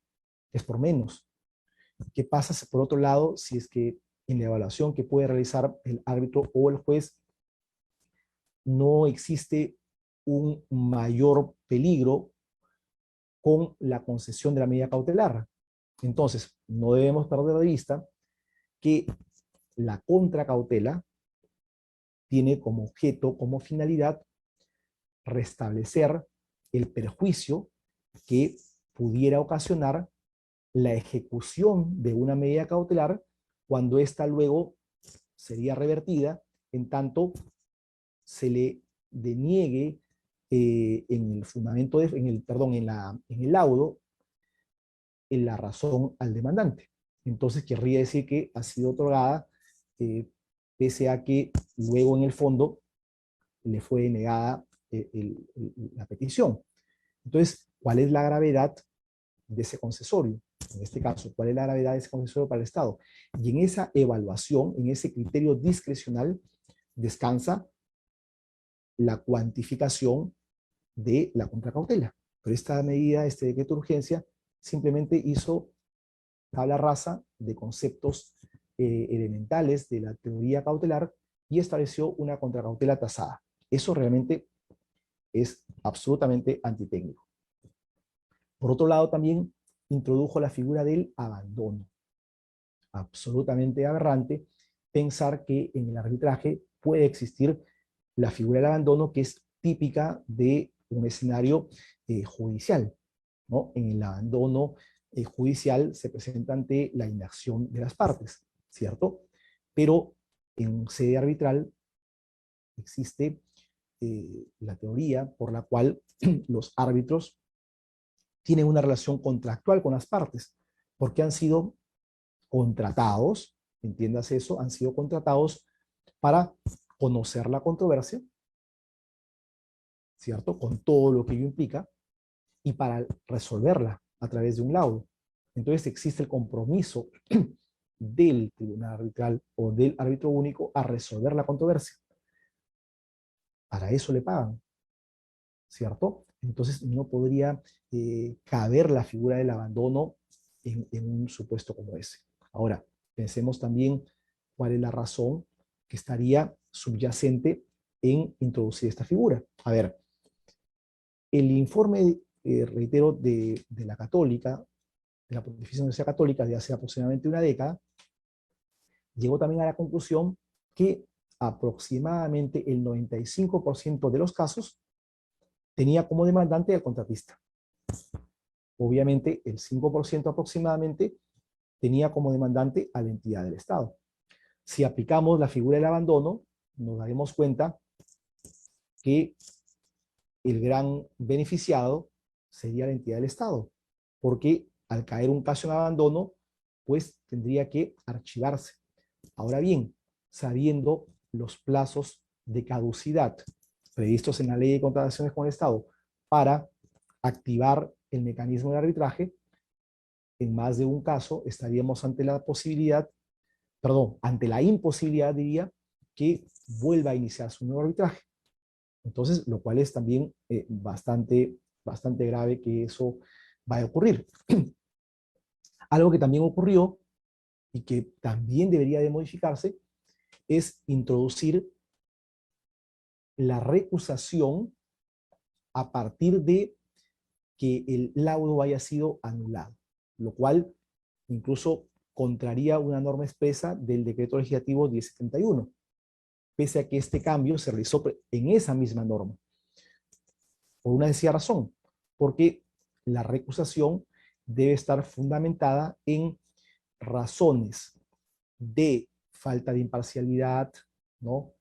Es por menos. ¿Qué pasa por otro lado si es que en la evaluación que puede realizar el árbitro o el juez no existe un mayor peligro con la concesión de la medida cautelar? Entonces, no debemos perder de vista que la contracautela tiene como objeto, como finalidad, restablecer el perjuicio que pudiera ocasionar la ejecución de una medida cautelar cuando ésta luego sería revertida en tanto se le deniegue en el fundamento, en el laudo, en la razón al demandante. Entonces querría decir que ha sido otorgada pese a que luego en el fondo le fue denegada la petición. Entonces, ¿cuál es la gravedad de ese concesorio? En este caso, ¿cuál es la gravedad de ese concesorio para el Estado? Y en esa evaluación, en ese criterio discrecional, descansa la cuantificación de la contracautela. Pero esta medida, este decreto de urgencia, simplemente hizo tabla rasa de conceptos elementales de la teoría cautelar y estableció una contracautela tasada. Eso realmente es absolutamente antitécnico. Por otro lado, también introdujo la figura del abandono. Absolutamente aberrante pensar que en el arbitraje puede existir la figura del abandono, que es típica de un escenario judicial, ¿no? En el abandono judicial se presenta ante la inacción de las partes, ¿cierto? Pero en sede arbitral existe la teoría por la cual los árbitros tienen una relación contractual con las partes, porque han sido contratados, entiendas eso, han sido contratados para conocer la controversia, ¿cierto? Con todo lo que ello implica, y para resolverla a través de un laudo. Entonces existe el compromiso del tribunal arbitral o del árbitro único a resolver la controversia. Para eso le pagan, ¿cierto? Entonces no podría caber la figura del abandono en un supuesto como ese. Ahora, pensemos también cuál es la razón que estaría subyacente en introducir esta figura. A ver, el informe, reitero, de la Católica, de la Pontificia Universidad Católica de hace aproximadamente una década, llegó también a la conclusión que aproximadamente el 95% de los casos tenía como demandante al contratista. Obviamente el 5% aproximadamente tenía como demandante a la entidad del Estado. Si aplicamos la figura del abandono, nos daremos cuenta que el gran beneficiado sería la entidad del Estado, porque al caer un caso en abandono, pues tendría que archivarse. Ahora bien, sabiendo los plazos de caducidad previstos en la Ley de Contrataciones con el Estado para activar el mecanismo de arbitraje, en más de un caso estaríamos ante la posibilidad, perdón, ante la imposibilidad, diría, que vuelva a iniciarse un nuevo arbitraje. Entonces, lo cual es también bastante grave que eso vaya a ocurrir. Algo que también ocurrió y que también debería de modificarse es introducir la recusación a partir de que el laudo haya sido anulado, lo cual incluso contraría una norma expresa del decreto legislativo 1071, pese a que este cambio se realizó en esa misma norma. Por una sencilla razón, porque la recusación debe estar fundamentada en razones de falta de imparcialidad, ¿no?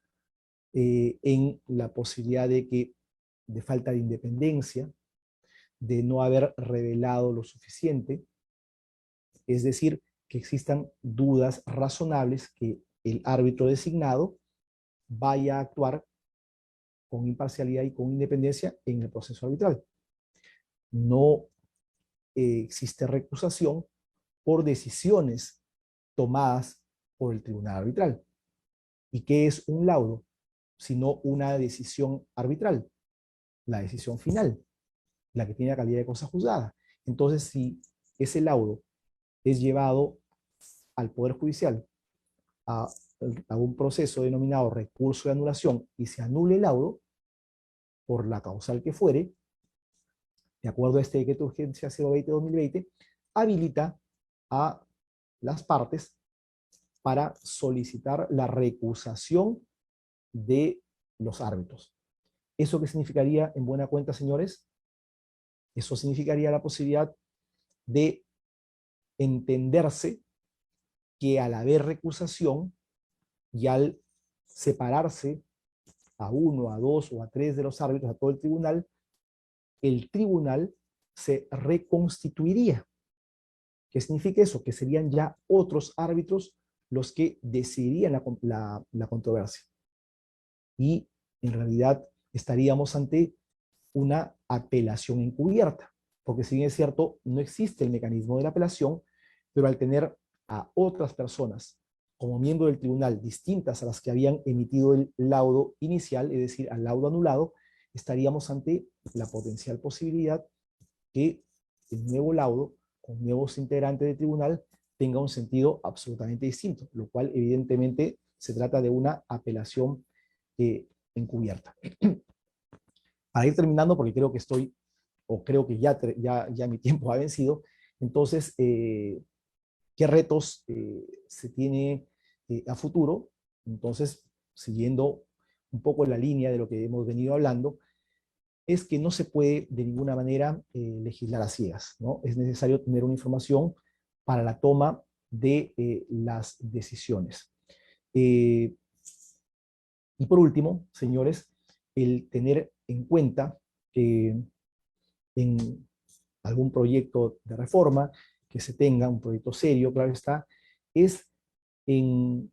En la posibilidad de falta de independencia, de no haber revelado lo suficiente, es decir, que existan dudas razonables que el árbitro designado vaya a actuar con imparcialidad y con independencia en el proceso arbitral. No existe recusación por decisiones tomadas por el tribunal arbitral. ¿Y qué es un laudo? Sino una decisión arbitral, la decisión final, la que tiene la calidad de cosa juzgada. Entonces, si ese laudo es llevado al Poder Judicial a, a un proceso denominado recurso de anulación y se anule el laudo, por la causal que fuere, de acuerdo a este decreto de urgencia 020-2020, habilita a las partes para solicitar la recusación de los árbitros. ¿Eso qué significaría en buena cuenta, señores? Eso significaría la posibilidad de entenderse que al haber recusación y al separarse a uno, a dos o a tres de los árbitros, a todo el tribunal se reconstituiría. ¿Qué significa eso? Que serían ya otros árbitros los que decidirían la controversia. Y en realidad estaríamos ante una apelación encubierta, porque si bien es cierto, no existe el mecanismo de la apelación, pero al tener a otras personas como miembro del tribunal distintas a las que habían emitido el laudo inicial, es decir, al laudo anulado, estaríamos ante la potencial posibilidad que el nuevo laudo, con nuevos integrantes del tribunal, tenga un sentido absolutamente distinto, lo cual evidentemente se trata de una apelación encubierta. Para ir terminando, porque creo que creo que ya mi tiempo ha vencido, entonces, ¿qué retos se tiene a futuro? Entonces, siguiendo un poco la línea de lo que hemos venido hablando, es que no se puede de ninguna manera legislar a ciegas, ¿no? Es necesario tener una información para la toma de las decisiones. Y por último, señores, el tener en cuenta que en algún proyecto de reforma que se tenga, un proyecto serio, claro está, es en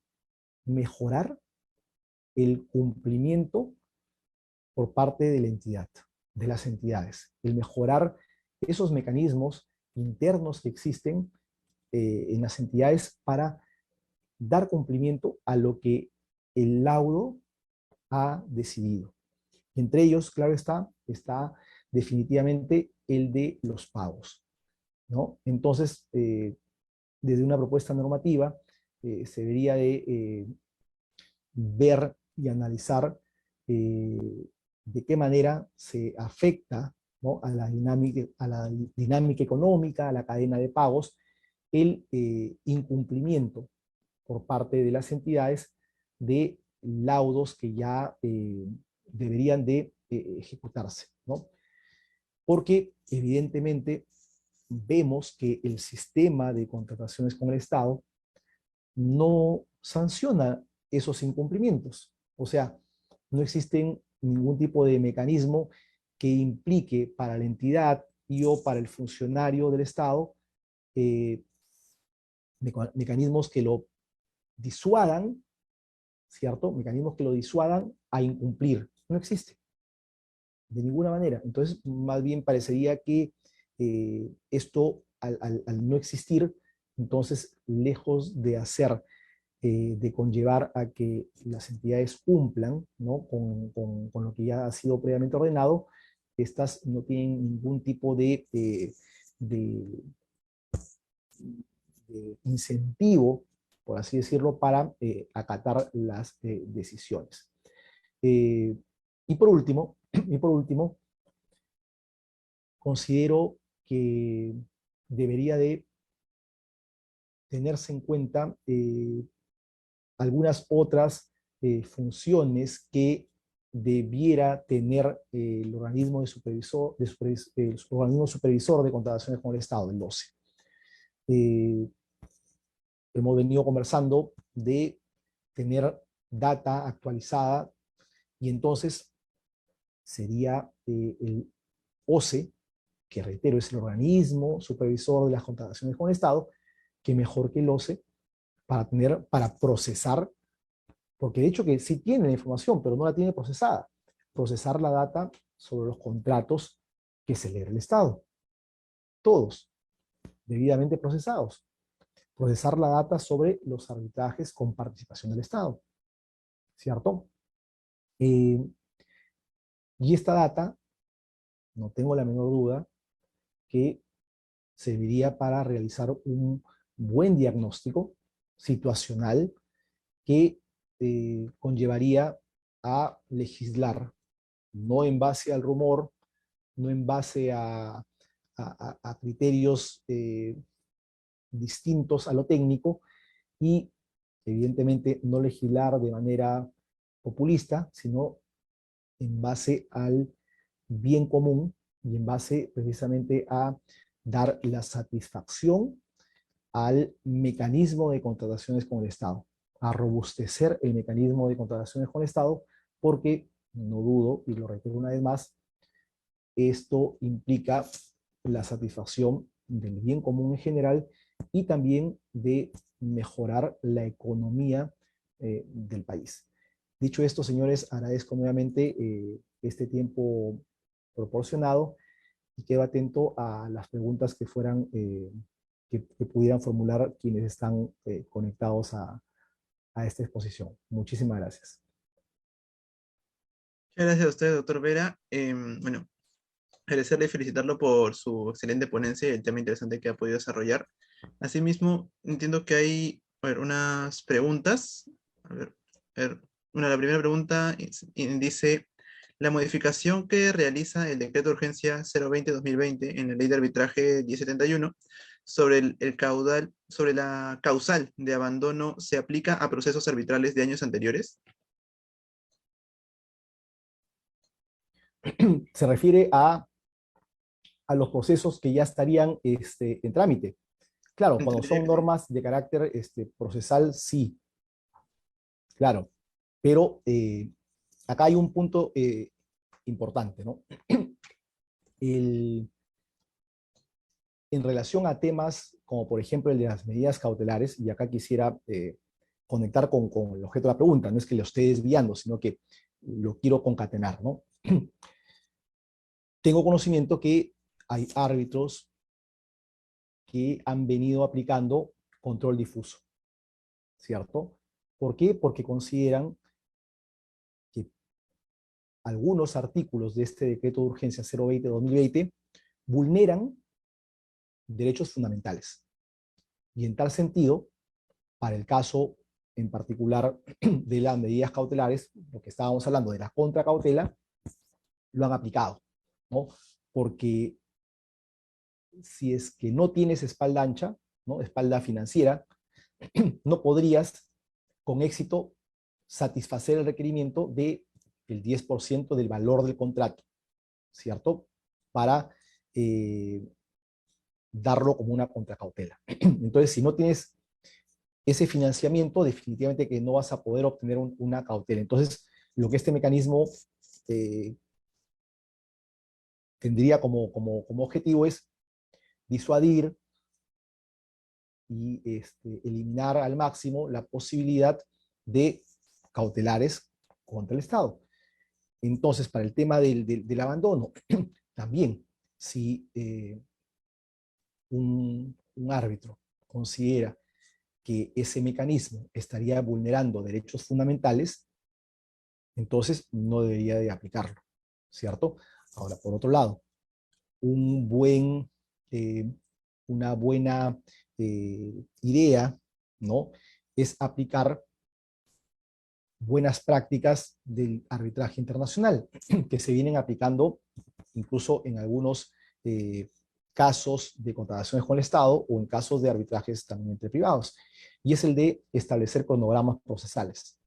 mejorar el cumplimiento por parte de la entidad, de las entidades, el mejorar esos mecanismos internos que existen en las entidades para dar cumplimiento a lo que el laudo ha decidido. Entre ellos, claro está definitivamente el de los pagos, ¿no? Entonces, desde una propuesta normativa, se debería de ver y analizar de qué manera se afecta, ¿no?, a la dinámica económica, a la cadena de pagos, el incumplimiento por parte de las entidades de laudos que ya deberían de ejecutarse, ¿no? Porque evidentemente vemos que el sistema de contrataciones con el Estado no sanciona esos incumplimientos. O sea, no existe ningún tipo de mecanismo que implique para la entidad y o para el funcionario del Estado mecanismos que lo disuadan ¿cierto? Mecanismos que lo disuadan a incumplir. No existe, de ninguna manera. Entonces, más bien parecería que esto, al no existir, entonces, lejos de hacer, de conllevar a que las entidades cumplan, ¿no? con lo que ya ha sido previamente ordenado, estas no tienen ningún tipo de, de incentivo, por así decirlo, para acatar las decisiones. Eh, y por último, y por último, considero que debería de tenerse en cuenta algunas otras funciones que debiera tener el organismo el organismo supervisor de contrataciones con el Estado, el OCE. Hemos venido conversando de tener data actualizada y entonces sería el OCE, que reitero es el organismo supervisor de las contrataciones con el Estado, que mejor que el OCE para procesar, porque de hecho que sí tiene la información, pero no la tiene procesada, procesar la data sobre los contratos que celebra el Estado, todos debidamente procesados, procesar la data sobre los arbitrajes con participación del Estado, ¿cierto? Y esta data, no tengo la menor duda, que serviría para realizar un buen diagnóstico situacional que conllevaría a legislar, no en base al rumor, no en base a criterios distintos a lo técnico y evidentemente no legislar de manera populista, sino en base al bien común y en base precisamente a dar la satisfacción al mecanismo de contrataciones con el Estado, a robustecer el mecanismo de contrataciones con el Estado, porque, no dudo, y lo reitero una vez más, esto implica la satisfacción del bien común en general y también de mejorar la economía del país. Dicho esto, señores, agradezco nuevamente este tiempo proporcionado y quedo atento a las preguntas que fueran, que pudieran formular quienes están conectados a esta exposición. Muchísimas gracias. Muchas gracias a usted, doctor Vera. Bueno, agradecerle y felicitarlo por su excelente ponencia y el tema interesante que ha podido desarrollar. Asimismo, entiendo que hay, a ver, unas preguntas. A ver, la primera pregunta dice, la modificación que realiza el decreto de urgencia 020-2020 en la ley de arbitraje 1071 sobre el caudal, sobre la causal de abandono, ¿se aplica a procesos arbitrales de años anteriores? Se refiere a los procesos que ya estarían en trámite. Claro, cuando son normas de carácter procesal, sí, claro. Pero acá hay un punto importante, ¿no? En relación a temas como por ejemplo el de las medidas cautelares, y acá quisiera conectar con el objeto de la pregunta, no es que lo esté desviando, sino que lo quiero concatenar, ¿no? Tengo conocimiento que hay árbitros que han venido aplicando control difuso, ¿cierto? ¿Por qué? Porque consideran que algunos artículos de este decreto de urgencia 020-2020 vulneran derechos fundamentales. Y en tal sentido, para el caso en particular de las medidas cautelares, lo que estábamos hablando de la contracautela, lo han aplicado, ¿no? Porque si es que no tienes espalda ancha, ¿no? Espalda financiera, no podrías con éxito satisfacer el requerimiento del 10% del valor del contrato, ¿cierto? Para darlo como una contracautela. Entonces, si no tienes ese financiamiento, definitivamente que no vas a poder obtener una cautela. Entonces, lo que este mecanismo tendría como objetivo es disuadir y eliminar al máximo la posibilidad de cautelares contra el Estado. Entonces, para el tema del abandono, también, si un árbitro considera que ese mecanismo estaría vulnerando derechos fundamentales, entonces no debería de aplicarlo, ¿cierto? Ahora, por otro lado, un buen, eh, una buena idea, ¿no? Es aplicar buenas prácticas del arbitraje internacional, que se vienen aplicando incluso en algunos casos de contrataciones con el Estado o en casos de arbitrajes también entre privados, y es el de establecer cronogramas procesales.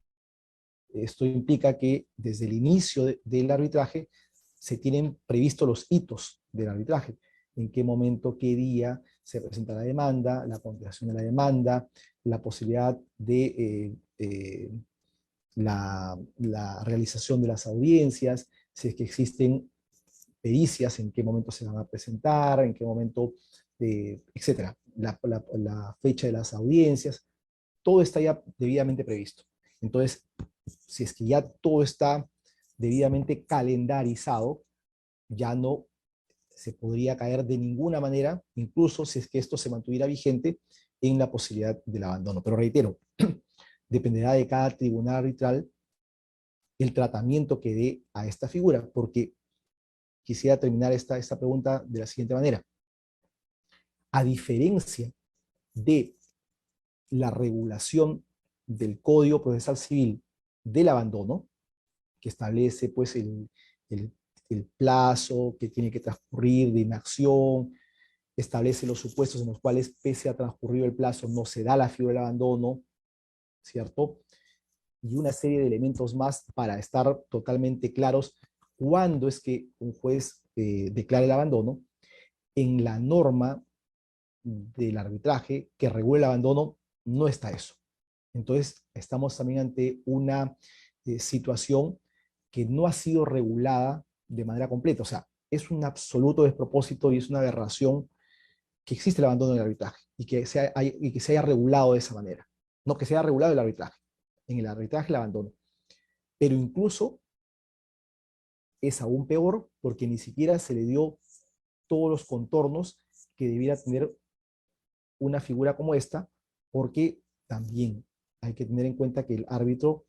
Esto implica que desde el inicio del arbitraje se tienen previstos los hitos del arbitraje, en qué momento, qué día se presenta la demanda, la contestación de la demanda, la posibilidad de la realización de las audiencias, si es que existen pericias, en qué momento se van a presentar, en qué momento, etcétera, la fecha de las audiencias, todo está ya debidamente previsto. Entonces, si es que ya todo está debidamente calendarizado, ya no se podría caer de ninguna manera, incluso si es que esto se mantuviera vigente, en la posibilidad del abandono. Pero reitero, dependerá de cada tribunal arbitral el tratamiento que dé a esta figura, porque quisiera terminar esta pregunta de la siguiente manera. A diferencia de la regulación del Código Procesal Civil del abandono, que establece pues el plazo que tiene que transcurrir de inacción, establece los supuestos en los cuales, pese a transcurrido el plazo, no se da la figura del abandono, ¿cierto? Y una serie de elementos más para estar totalmente claros cuándo es que un juez declara el abandono. En la norma del arbitraje que regula el abandono no está eso. Entonces, estamos también ante una situación que no ha sido regulada de manera completa. O sea, es un absoluto despropósito y es una aberración que existe el abandono en el arbitraje y que se haya regulado de esa manera. No que se haya regulado el arbitraje. En el arbitraje el abandono. Pero incluso es aún peor porque ni siquiera se le dio todos los contornos que debiera tener una figura como esta, porque también hay que tener en cuenta que el árbitro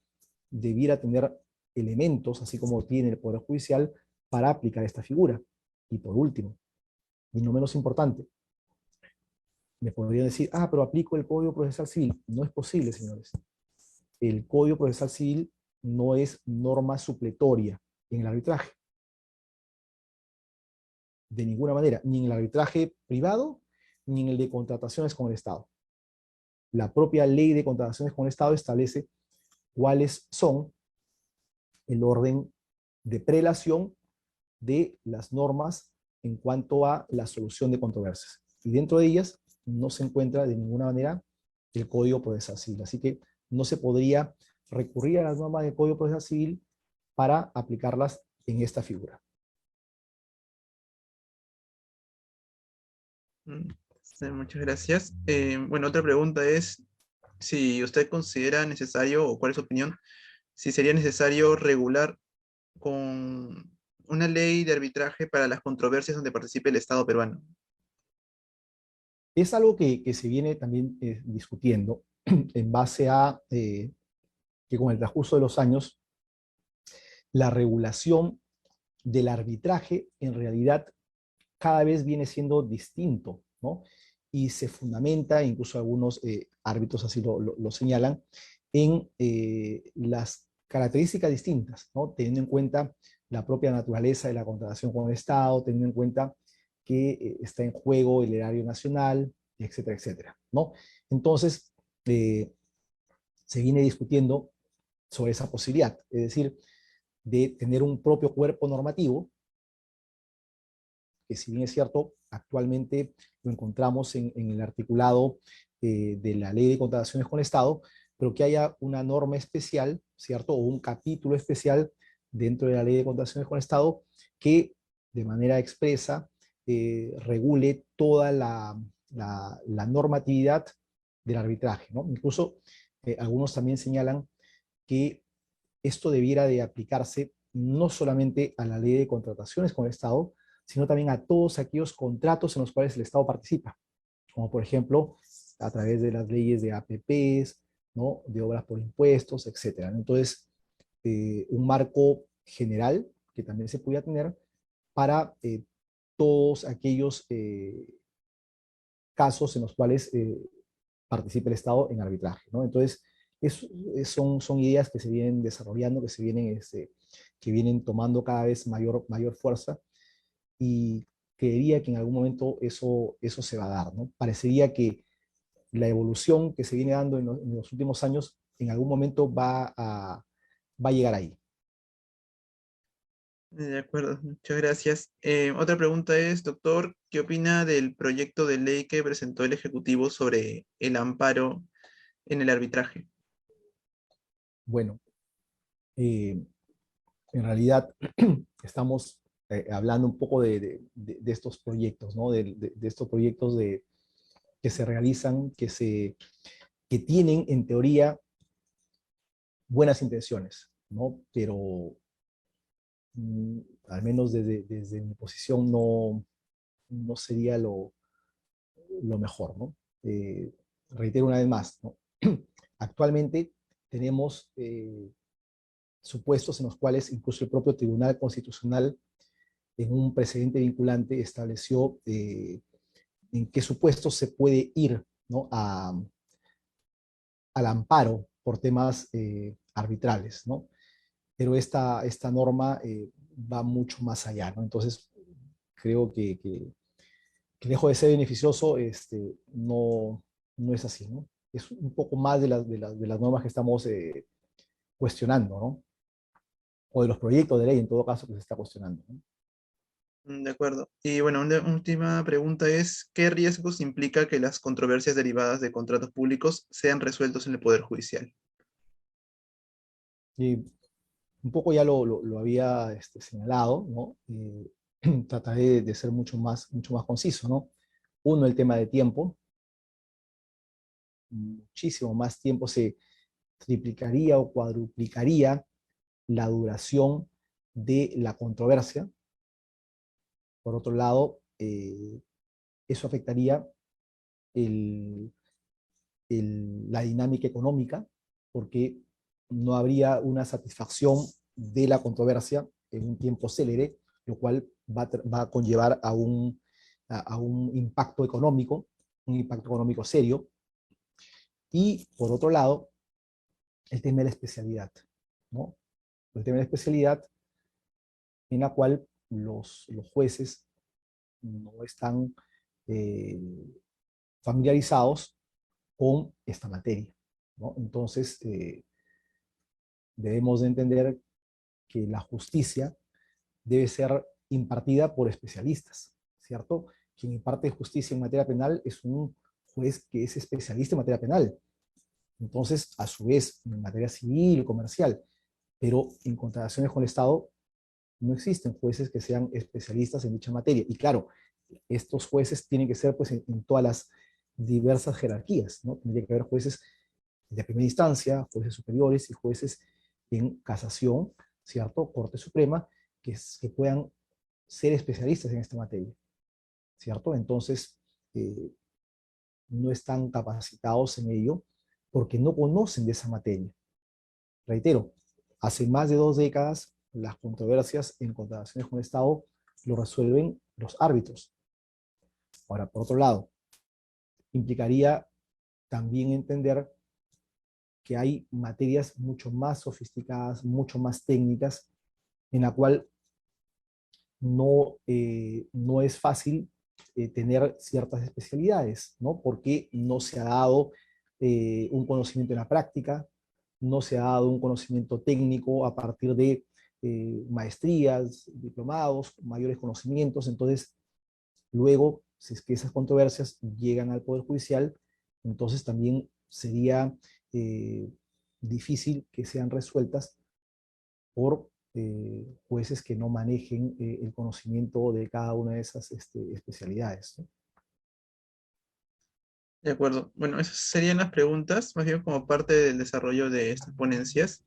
debiera tener elementos, así como tiene el Poder Judicial, para aplicar esta figura. Y por último, y no menos importante, me podrían decir, pero aplico el Código Procesal Civil. No es posible, señores. El Código Procesal Civil no es norma supletoria en el arbitraje. De ninguna manera, ni en el arbitraje privado, ni en el de contrataciones con el Estado. La propia ley de contrataciones con el Estado establece cuáles son el orden de prelación de las normas en cuanto a la solución de controversias. Y dentro de ellas no se encuentra de ninguna manera el Código Procesal Civil. Así que no se podría recurrir a las normas del Código Procesal Civil para aplicarlas en esta figura. Sí, muchas gracias. Bueno, otra pregunta es si usted considera necesario, o cuál es su opinión, si sería necesario regular con una ley de arbitraje para las controversias donde participe el Estado peruano. Es algo que se viene también discutiendo en base a que con el transcurso de los años, la regulación del arbitraje en realidad cada vez viene siendo distinto, ¿no? Y se fundamenta, incluso algunos árbitros así lo señalan, en las características distintas, ¿no? Teniendo en cuenta la propia naturaleza de la contratación con el Estado, teniendo en cuenta que está en juego el erario nacional, etcétera, etcétera, ¿no? Entonces, se viene discutiendo sobre esa posibilidad, es decir, de tener un propio cuerpo normativo, que si bien es cierto, actualmente lo encontramos en el articulado de la Ley de Contrataciones con el Estado, pero que haya una norma especial, ¿cierto? O un capítulo especial dentro de la Ley de Contrataciones con el Estado que de manera expresa regule toda la normatividad del arbitraje, ¿no? Incluso algunos también señalan que esto debiera de aplicarse no solamente a la ley de contrataciones con el Estado, sino también a todos aquellos contratos en los cuales el Estado participa, como por ejemplo a través de las leyes de APPs, ¿no? De obras por impuestos, etcétera. Entonces, un marco general que también se pudiera tener para todos aquellos casos en los cuales participe el Estado en arbitraje, ¿no? Entonces, son ideas que se vienen desarrollando, que vienen tomando cada vez mayor fuerza, y creería que en algún momento eso se va a dar, ¿no? Parecería que la evolución que se viene dando en los últimos años en algún momento va a llegar ahí. De acuerdo, muchas gracias. Otra pregunta es, doctor, ¿qué opina del proyecto de ley que presentó el Ejecutivo sobre el amparo en el arbitraje? Bueno, eh, en realidad estamos hablando un poco de estos proyectos, ¿no? De estos proyectos que se realizan, que tienen en teoría buenas intenciones, ¿no? Pero al menos desde mi posición no sería lo mejor, ¿no? Reitero una vez más, ¿no? Actualmente tenemos supuestos en los cuales incluso el propio Tribunal Constitucional, en un precedente vinculante, estableció en qué supuestos se puede ir, ¿no? Al amparo por temas arbitrales, ¿no? Pero esta norma va mucho más allá, ¿no? Entonces, creo que lejos de ser beneficioso, no es así, ¿no? Es un poco más de las normas que estamos cuestionando, ¿no? O de los proyectos de ley, en todo caso, que se está cuestionando, ¿no? De acuerdo. Y bueno, una última pregunta es, ¿qué riesgos implica que las controversias derivadas de contratos públicos sean resueltos en el Poder Judicial? Y un poco ya lo había señalado, ¿no? Trataré de ser mucho más conciso, ¿no? Uno, el tema de tiempo. Muchísimo más tiempo, se triplicaría o cuadruplicaría la duración de la controversia. Por otro lado, eso afectaría el, la dinámica económica, porque no habría una satisfacción de la controversia en un tiempo célere, lo cual va a conllevar a un impacto económico serio. Y por otro lado, el tema de la especialidad, ¿no? El tema de la especialidad en la cual los jueces no están eh, familiarizados con esta materia, ¿no? Entonces, debemos de entender que la justicia debe ser impartida por especialistas, ¿cierto? Quien imparte justicia en materia penal es un juez que es especialista en materia penal. Entonces, a su vez, en materia civil y comercial, pero en contrataciones con el Estado, no existen jueces que sean especialistas en dicha materia. Y claro, estos jueces tienen que ser pues en todas las diversas jerarquías, ¿no? Tendría que haber jueces de primera instancia, jueces superiores y jueces en casación, ¿cierto? Corte Suprema, que puedan ser especialistas en esta materia, ¿cierto? Entonces, eh, no están capacitados en ello porque no conocen de esa materia. Reitero, hace más de 2 décadas, las controversias en contrataciones con el Estado lo resuelven los árbitros. Ahora, por otro lado, implicaría también entender que hay materias mucho más sofisticadas, mucho más técnicas, en la cual no es fácil tener ciertas especialidades, ¿no? Porque no se ha dado un conocimiento en la práctica, no se ha dado un conocimiento técnico a partir de maestrías, diplomados, mayores conocimientos. Entonces, luego, si es que esas controversias llegan al Poder Judicial, entonces también sería eh, difícil que sean resueltas por jueces que no manejen el conocimiento de cada una de esas especialidades, ¿no? De acuerdo. Bueno, esas serían las preguntas, más bien como parte del desarrollo de estas ponencias.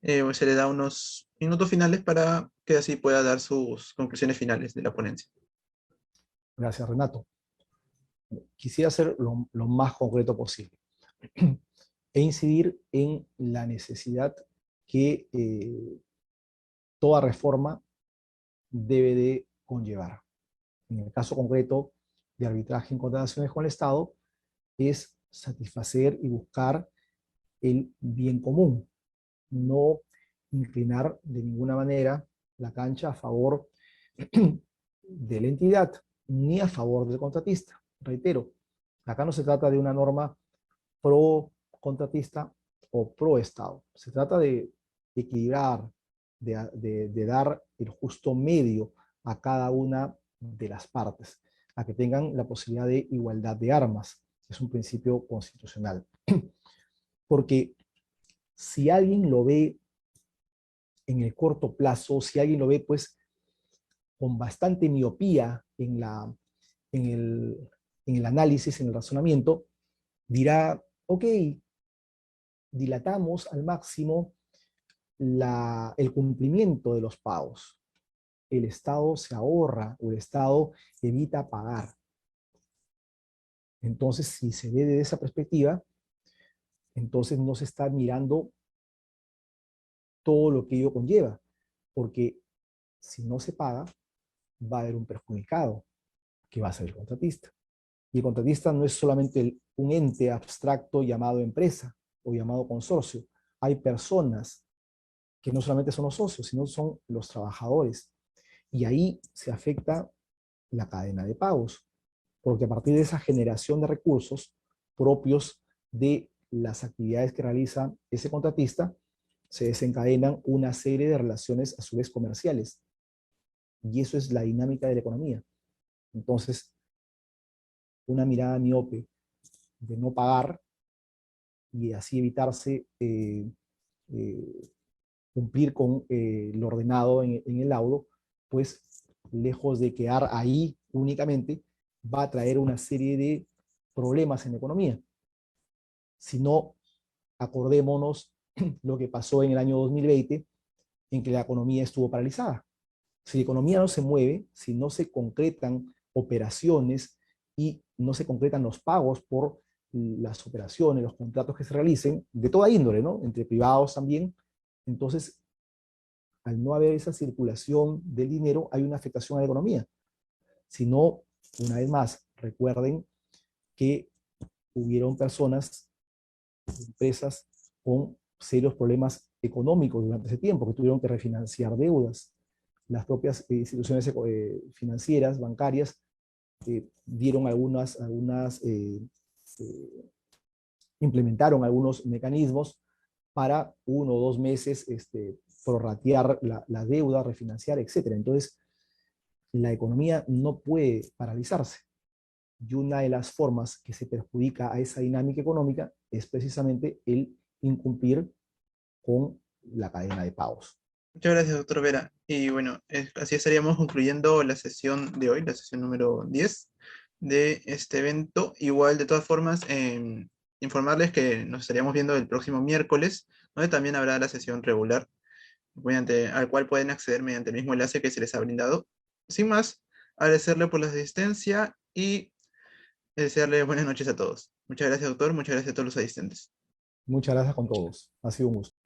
se le da unos minutos finales para que así pueda dar sus conclusiones finales de la ponencia. Gracias, Renato. Quisiera ser lo más concreto posible e incidir en la necesidad que toda reforma debe de conllevar. En el caso concreto de arbitraje en contrataciones con el Estado, es satisfacer y buscar el bien común, no inclinar de ninguna manera la cancha a favor de la entidad ni a favor del contratista. Reitero, acá no se trata de una norma pro contratista o pro Estado. Se trata de equilibrar, de dar el justo medio a cada una de las partes, a que tengan la posibilidad de igualdad de armas. Es un principio constitucional. Porque si alguien lo ve en el corto plazo, si alguien lo ve pues con bastante miopía en el análisis, en el razonamiento, dirá, ok, dilatamos al máximo el cumplimiento de los pagos. El Estado se ahorra o el Estado evita pagar. Entonces, si se ve desde esa perspectiva, entonces no se está mirando todo lo que ello conlleva, porque si no se paga, va a haber un perjudicado, que va a ser el contratista. Y el contratista no es solamente un ente abstracto llamado empresa o llamado consorcio. Hay personas que no solamente son los socios, sino son los trabajadores. Y ahí se afecta la cadena de pagos, porque a partir de esa generación de recursos propios de las actividades que realiza ese contratista, se desencadenan una serie de relaciones a su vez comerciales. Y eso es la dinámica de la economía. Entonces, una mirada miope de no pagar y así evitarse cumplir con lo ordenado en el laudo, pues lejos de quedar ahí únicamente, va a traer una serie de problemas en la economía. Si no, acordémonos lo que pasó en el año 2020, en que la economía estuvo paralizada. Si la economía no se mueve, si no se concretan operaciones y no se concretan los pagos por las operaciones, los contratos que se realicen, de toda índole, ¿no? Entre privados también, entonces, al no haber esa circulación del dinero, hay una afectación a la economía. Si no, una vez más, recuerden que hubieron personas, empresas, con serios problemas económicos durante ese tiempo, que tuvieron que refinanciar deudas. Las propias instituciones financieras, bancarias, dieron implementaron algunos mecanismos para 1 o 2 meses prorratear la deuda, refinanciar, etc. Entonces, la economía no puede paralizarse. Y una de las formas que se perjudica a esa dinámica económica es precisamente el incumplir con la cadena de pagos. Muchas gracias, doctor Vera. Y bueno, así estaríamos concluyendo la sesión de hoy, la sesión número 10 de este evento. Igual, de todas formas, informarles que nos estaríamos viendo el próximo miércoles, donde también habrá la sesión regular, al cual pueden acceder mediante el mismo enlace que se les ha brindado. Sin más, agradecerle por la asistencia y desearle buenas noches a todos. Muchas gracias, doctor. Muchas gracias a todos los asistentes. Muchas gracias con todos. Ha sido un gusto.